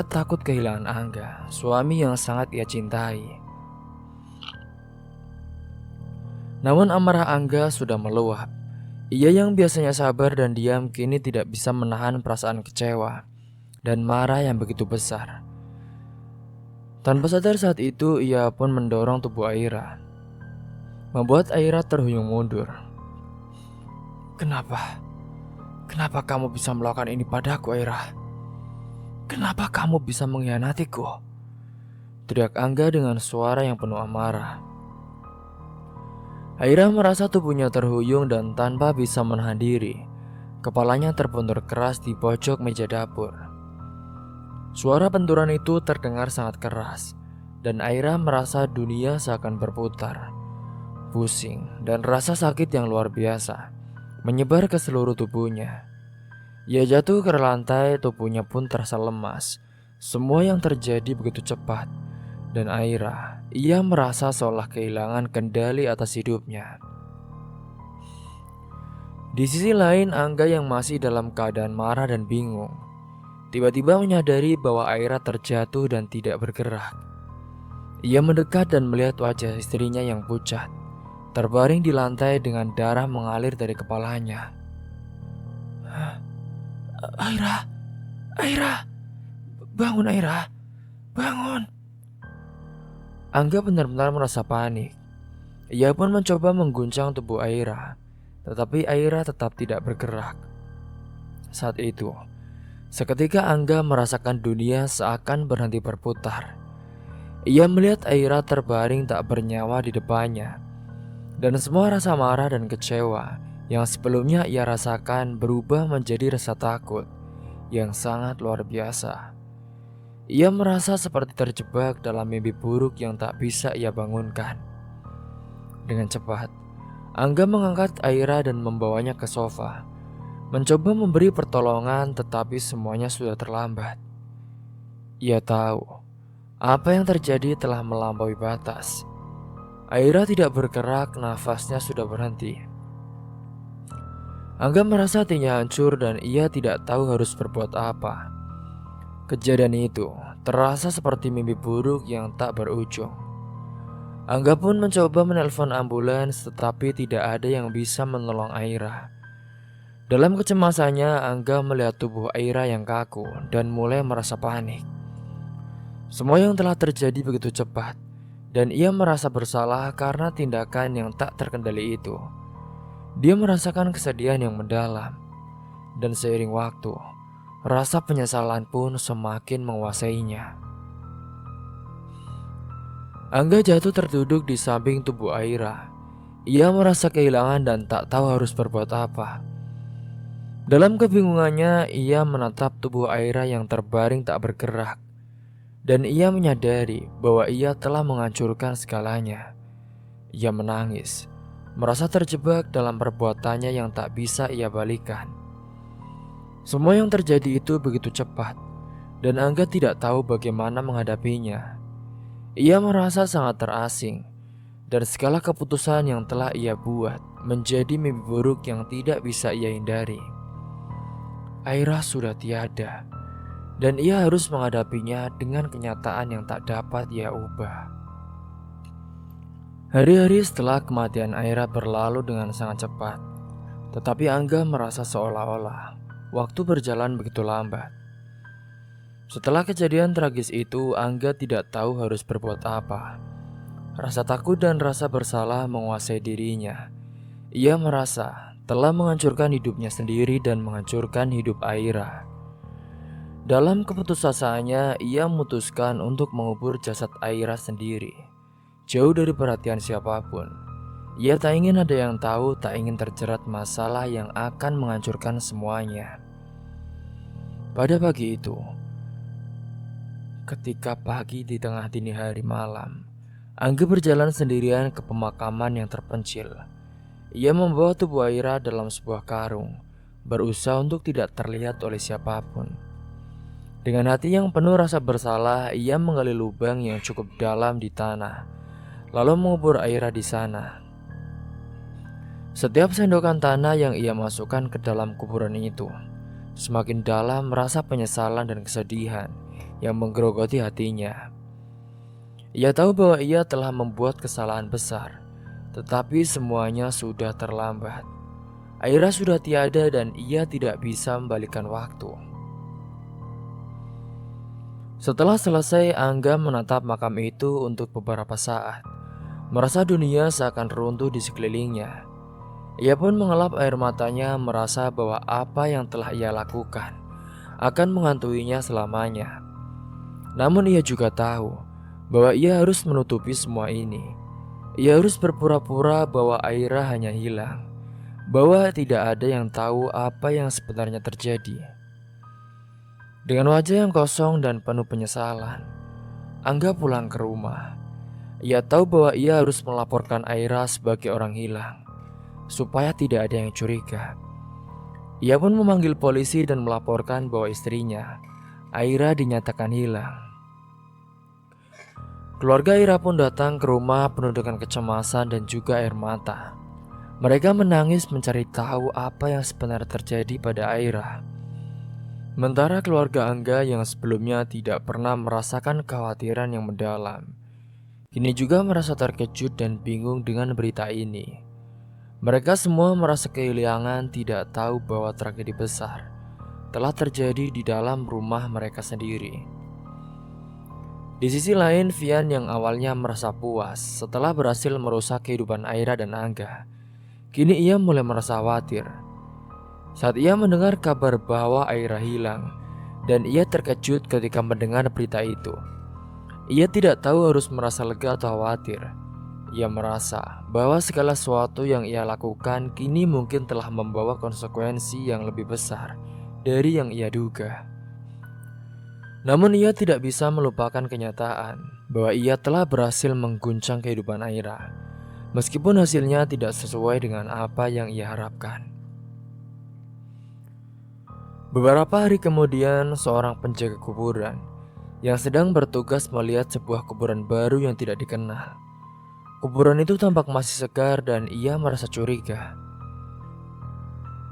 takut kehilangan Angga, suami yang sangat ia cintai. Namun amarah Angga sudah meluap. Ia yang biasanya sabar dan diam kini tidak bisa menahan perasaan kecewa dan marah yang begitu besar. Tanpa sadar saat itu ia pun mendorong tubuh Aira, membuat Aira terhuyung mundur. Kenapa kamu bisa melakukan ini padaku, Aira? Kenapa kamu bisa mengkhianatiku? Teriak Angga dengan suara yang penuh amarah. Aira merasa tubuhnya terhuyung dan tanpa bisa menahan diri, kepalanya terbentur keras di pojok meja dapur. Suara benturan itu terdengar sangat keras, dan Aira merasa dunia seakan berputar. Pusing dan rasa sakit yang luar biasa menyebar ke seluruh tubuhnya. Ia jatuh ke lantai, tubuhnya pun terasa lemas. Semua yang terjadi begitu cepat, dan ia merasa seolah kehilangan kendali atas hidupnya. Di sisi lain, Angga yang masih dalam keadaan marah dan bingung tiba-tiba menyadari bahwa Aira terjatuh dan tidak bergerak. Ia mendekat dan melihat wajah istrinya yang pucat, terbaring di lantai dengan darah mengalir dari kepalanya. Aira, bangun Aira, bangun. Angga benar-benar merasa panik. Ia pun mencoba mengguncang tubuh Aira, tetapi Aira tetap tidak bergerak. Saat itu, seketika Angga merasakan dunia seakan berhenti berputar. Ia melihat Aira terbaring tak bernyawa di depannya, dan semua rasa marah dan kecewa yang sebelumnya ia rasakan berubah menjadi rasa takut yang sangat luar biasa. Ia merasa seperti terjebak dalam mimpi buruk yang tak bisa ia bangunkan. Dengan cepat, Angga mengangkat Aira dan membawanya ke sofa, mencoba memberi pertolongan, tetapi semuanya sudah terlambat. Ia tahu apa yang terjadi telah melampaui batas. Aira tidak bergerak, nafasnya sudah berhenti. Angga merasa hatinya hancur dan ia tidak tahu harus berbuat apa. Kejadian itu terasa seperti mimpi buruk yang tak berujung. Angga pun mencoba menelpon ambulans, tetapi tidak ada yang bisa menolong Aira. Dalam kecemasannya, Angga melihat tubuh Aira yang kaku dan mulai merasa panik. Semua yang telah terjadi begitu cepat, dan ia merasa bersalah karena tindakan yang tak terkendali itu. Dia merasakan kesedihan yang mendalam, dan seiring waktu, rasa penyesalan pun semakin menguasainya. Angga jatuh terduduk di samping tubuh Aira. Ia merasa kehilangan dan tak tahu harus berbuat apa. Dalam kebingungannya, ia menatap tubuh Aira yang terbaring tak bergerak, dan ia menyadari bahwa ia telah menghancurkan segalanya. Ia menangis, merasa terjebak dalam perbuatannya yang tak bisa ia balikan. Semua yang terjadi itu begitu cepat, dan Angga tidak tahu bagaimana menghadapinya. Ia merasa sangat terasing, dan segala keputusan yang telah ia buat menjadi mimpi buruk yang tidak bisa ia hindari. Aira sudah tiada, dan ia harus menghadapinya dengan kenyataan yang tak dapat ia ubah. Hari-hari setelah kematian Aira berlalu dengan sangat cepat, tetapi Angga merasa seolah-olah waktu berjalan begitu lambat. Setelah kejadian tragis itu, Angga tidak tahu harus berbuat apa. Rasa takut dan rasa bersalah menguasai dirinya. Ia merasa telah menghancurkan hidupnya sendiri dan menghancurkan hidup Aira. Dalam keputusasanya, ia memutuskan untuk mengubur jasad Aira sendiri, jauh dari perhatian siapapun. Ia tak ingin ada yang tahu, tak ingin terjerat masalah yang akan menghancurkan semuanya. Pada pagi itu, ketika pagi di tengah dini hari malam, Angga berjalan sendirian ke pemakaman yang terpencil. Ia membawa tubuh Aira dalam sebuah karung, berusaha untuk tidak terlihat oleh siapapun. Dengan hati yang penuh rasa bersalah, ia menggali lubang yang cukup dalam di tanah, lalu mengubur Aira di sana. Setiap sendokan tanah yang ia masukkan ke dalam kuburan itu, semakin dalam rasa penyesalan dan kesedihan yang menggerogoti hatinya. Ia tahu bahwa ia telah membuat kesalahan besar, tetapi semuanya sudah terlambat. Aira sudah tiada dan ia tidak bisa membalikan waktu. Setelah selesai, Angga menatap makam itu untuk beberapa saat, merasa dunia seakan runtuh di sekelilingnya. Ia pun mengelap air matanya, merasa bahwa apa yang telah ia lakukan akan menghantuinya selamanya. Namun ia juga tahu bahwa ia harus menutupi semua ini. Ia harus berpura-pura bahwa Aira hanya hilang, bahwa tidak ada yang tahu apa yang sebenarnya terjadi. Dengan wajah yang kosong dan penuh penyesalan, Angga pulang ke rumah. Ia tahu bahwa ia harus melaporkan Aira sebagai orang hilang, supaya tidak ada yang curiga. Ia pun memanggil polisi dan melaporkan bahwa istrinya, Aira, dinyatakan hilang. Keluarga Aira pun datang ke rumah penuh dengan kecemasan dan juga air mata. Mereka menangis mencari tahu apa yang sebenarnya terjadi pada Aira. Sementara keluarga Angga yang sebelumnya tidak pernah merasakan kekhawatiran yang mendalam, kini juga merasa terkejut dan bingung dengan berita ini. Mereka semua merasa kehilangan, tidak tahu bahwa tragedi besar telah terjadi di dalam rumah mereka sendiri. Di sisi lain, Vian yang awalnya merasa puas setelah berhasil merusak kehidupan Aira dan Angga, kini ia mulai merasa khawatir saat ia mendengar kabar bahwa Aira hilang, dan ia terkejut ketika mendengar berita itu. Ia tidak tahu harus merasa lega atau khawatir. Ia merasa bahwa segala sesuatu yang ia lakukan kini mungkin telah membawa konsekuensi yang lebih besar dari yang ia duga. Namun ia tidak bisa melupakan kenyataan bahwa ia telah berhasil mengguncang kehidupan Aira, meskipun hasilnya tidak sesuai dengan apa yang ia harapkan. Beberapa hari kemudian, seorang penjaga kuburan yang sedang bertugas melihat sebuah kuburan baru yang tidak dikenal. Kuburan itu tampak masih segar dan ia merasa curiga.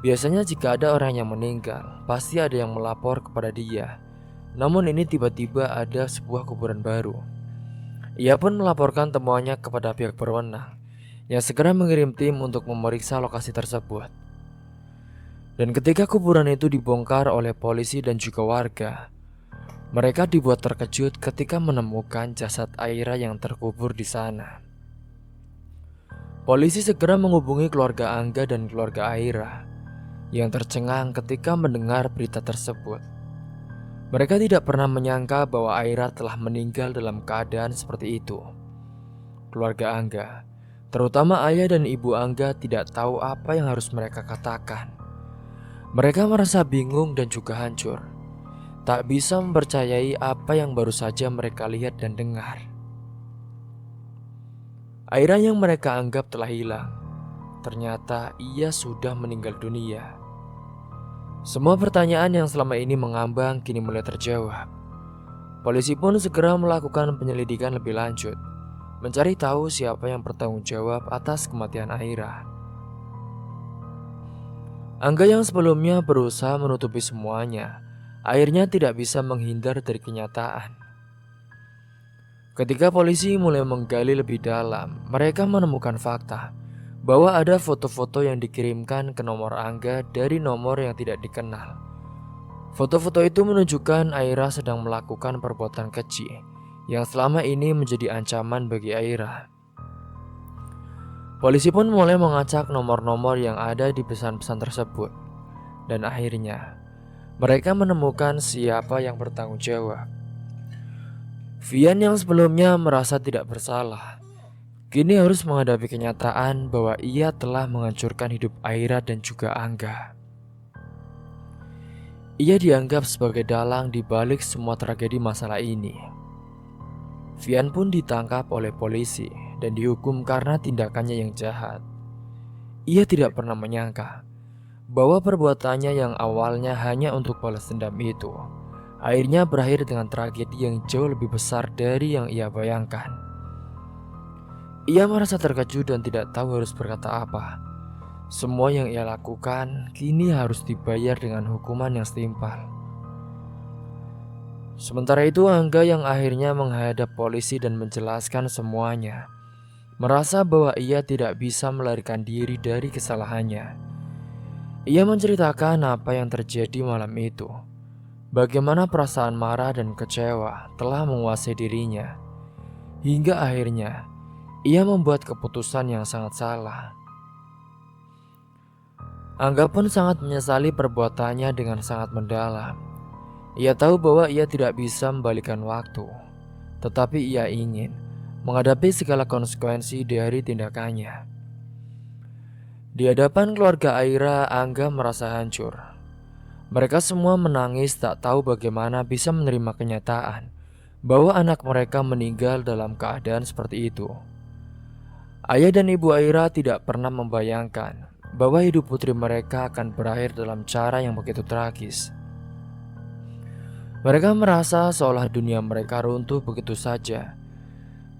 Biasanya jika ada orang yang meninggal, pasti ada yang melapor kepada dia. Namun ini tiba-tiba ada sebuah kuburan baru. Ia pun melaporkan temuannya kepada pihak berwenang, yang segera mengirim tim untuk memeriksa lokasi tersebut. Dan ketika kuburan itu dibongkar oleh polisi dan juga warga, mereka dibuat terkejut ketika menemukan jasad Aira yang terkubur di sana. Polisi segera menghubungi keluarga Angga dan keluarga Aira yang tercengang ketika mendengar berita tersebut. Mereka tidak pernah menyangka bahwa Aira telah meninggal dalam keadaan seperti itu. Keluarga Angga, terutama ayah dan ibu Angga, tidak tahu apa yang harus mereka katakan. Mereka merasa bingung dan juga hancur, tak bisa mempercayai apa yang baru saja mereka lihat dan dengar. Aira yang mereka anggap telah hilang, ternyata ia sudah meninggal dunia. Semua pertanyaan yang selama ini mengambang kini mulai terjawab. Polisi pun segera melakukan penyelidikan lebih lanjut, mencari tahu siapa yang bertanggung jawab atas kematian Aira. Angga yang sebelumnya berusaha menutupi semuanya, akhirnya tidak bisa menghindar dari kenyataan. Ketika polisi mulai menggali lebih dalam, mereka menemukan fakta bahwa ada foto-foto yang dikirimkan ke nomor Angga dari nomor yang tidak dikenal. Foto-foto itu menunjukkan Aira sedang melakukan perbuatan keji yang selama ini menjadi ancaman bagi Aira. Polisi pun mulai mengacak nomor-nomor yang ada di pesan-pesan tersebut. Dan akhirnya, mereka menemukan siapa yang bertanggung jawab. Vian yang sebelumnya merasa tidak bersalah, kini harus menghadapi kenyataan bahwa ia telah menghancurkan hidup Aira dan juga Angga. Ia dianggap sebagai dalang di balik semua tragedi masalah ini. Vian pun ditangkap oleh polisi dan dihukum karena tindakannya yang jahat. Ia tidak pernah menyangka bahwa perbuatannya yang awalnya hanya untuk balas dendam itu akhirnya berakhir dengan tragedi yang jauh lebih besar dari yang ia bayangkan. Ia merasa terkejut dan tidak tahu harus berkata apa. Semua yang ia lakukan kini harus dibayar dengan hukuman yang setimpal. Sementara itu Angga yang akhirnya menghadap polisi dan menjelaskan semuanya, merasa bahwa ia tidak bisa melarikan diri dari kesalahannya. Ia menceritakan apa yang terjadi malam itu, bagaimana perasaan marah dan kecewa telah menguasai dirinya, hingga akhirnya ia membuat keputusan yang sangat salah. Angga pun sangat menyesali perbuatannya dengan sangat mendalam. Ia tahu bahwa ia tidak bisa membalikan waktu, tetapi ia ingin menghadapi segala konsekuensi dari tindakannya. Di hadapan keluarga Aira, Angga merasa hancur. Mereka semua menangis tak tahu bagaimana bisa menerima kenyataan bahwa anak mereka meninggal dalam keadaan seperti itu. Ayah dan ibu Aira tidak pernah membayangkan bahwa hidup putri mereka akan berakhir dalam cara yang begitu tragis. Mereka merasa seolah dunia mereka runtuh begitu saja,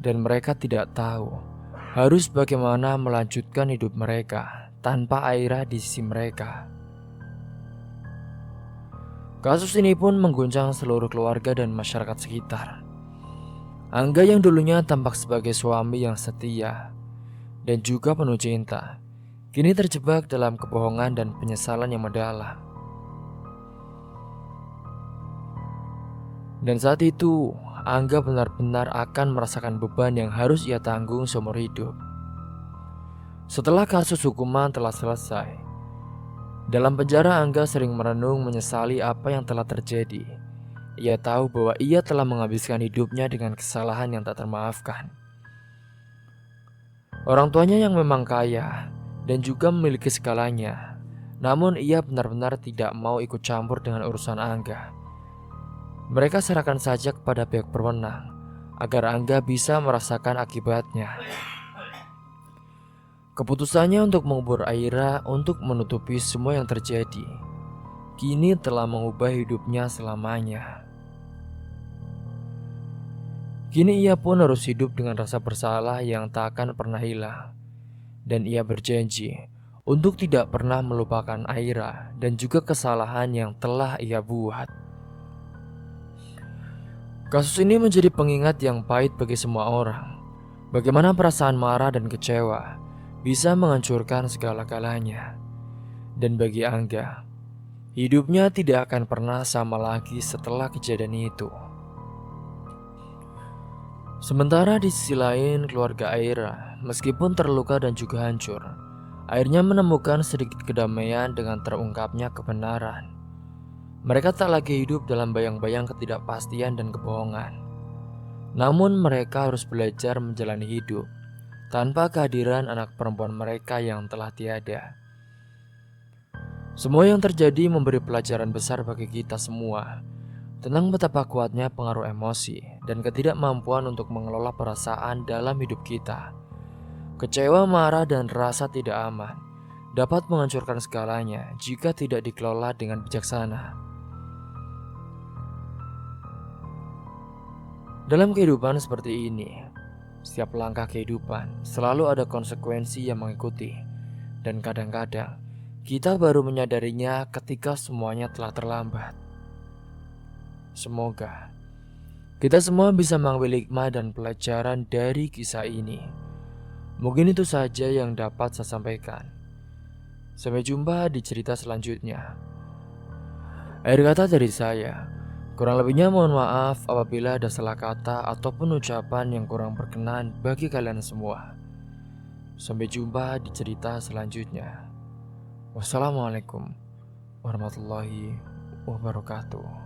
dan mereka tidak tahu harus bagaimana melanjutkan hidup mereka tanpa Aira di sisi mereka. Kasus ini pun mengguncang seluruh keluarga dan masyarakat sekitar. Angga yang dulunya tampak sebagai suami yang setia dan juga penuh cinta, kini terjebak dalam kebohongan dan penyesalan yang mendalam. Dan saat itu, Angga benar-benar akan merasakan beban yang harus ia tanggung seumur hidup. Setelah kasus hukuman telah selesai, dalam penjara Angga sering merenung menyesali apa yang telah terjadi. Ia tahu bahwa ia telah menghabiskan hidupnya dengan kesalahan yang tak termaafkan. Orang tuanya yang memang kaya dan juga memiliki segalanya, namun ia benar-benar tidak mau ikut campur dengan urusan Angga. Mereka serahkan saja kepada pihak berwenang agar Angga bisa merasakan akibatnya. Keputusannya untuk mengubur Aira untuk menutupi semua yang terjadi kini telah mengubah hidupnya selamanya. Kini ia pun harus hidup dengan rasa bersalah yang tak akan pernah hilang. Dan ia berjanji untuk tidak pernah melupakan Aira dan juga kesalahan yang telah ia buat. Kasus ini menjadi pengingat yang pahit bagi semua orang. Bagaimana perasaan marah dan kecewa bisa menghancurkan segala-galanya. Dan bagi Angga, hidupnya tidak akan pernah sama lagi setelah kejadian itu. Sementara di sisi lain, keluarga Aira, meskipun terluka dan juga hancur, akhirnya menemukan sedikit kedamaian dengan terungkapnya kebenaran. Mereka tak lagi hidup dalam bayang-bayang ketidakpastian dan kebohongan. Namun mereka harus belajar menjalani hidup tanpa kehadiran anak perempuan mereka yang telah tiada. Semua yang terjadi memberi pelajaran besar bagi kita semua tentang betapa kuatnya pengaruh emosi dan ketidakmampuan untuk mengelola perasaan dalam hidup kita. Kecewa, marah, dan rasa tidak aman dapat menghancurkan segalanya jika tidak dikelola dengan bijaksana. Dalam kehidupan seperti ini, setiap langkah kehidupan selalu ada konsekuensi yang mengikuti, dan kadang-kadang kita baru menyadarinya ketika semuanya telah terlambat. Semoga kita semua bisa mengambil hikmah dan pelajaran dari kisah ini. Mungkin itu saja yang dapat saya sampaikan. Sampai jumpa di cerita selanjutnya. Akhir kata dari saya, kurang lebihnya mohon maaf apabila ada salah kata ataupun ucapan yang kurang berkenan bagi kalian semua. Sampai jumpa di cerita selanjutnya. Wassalamualaikum warahmatullahi wabarakatuh.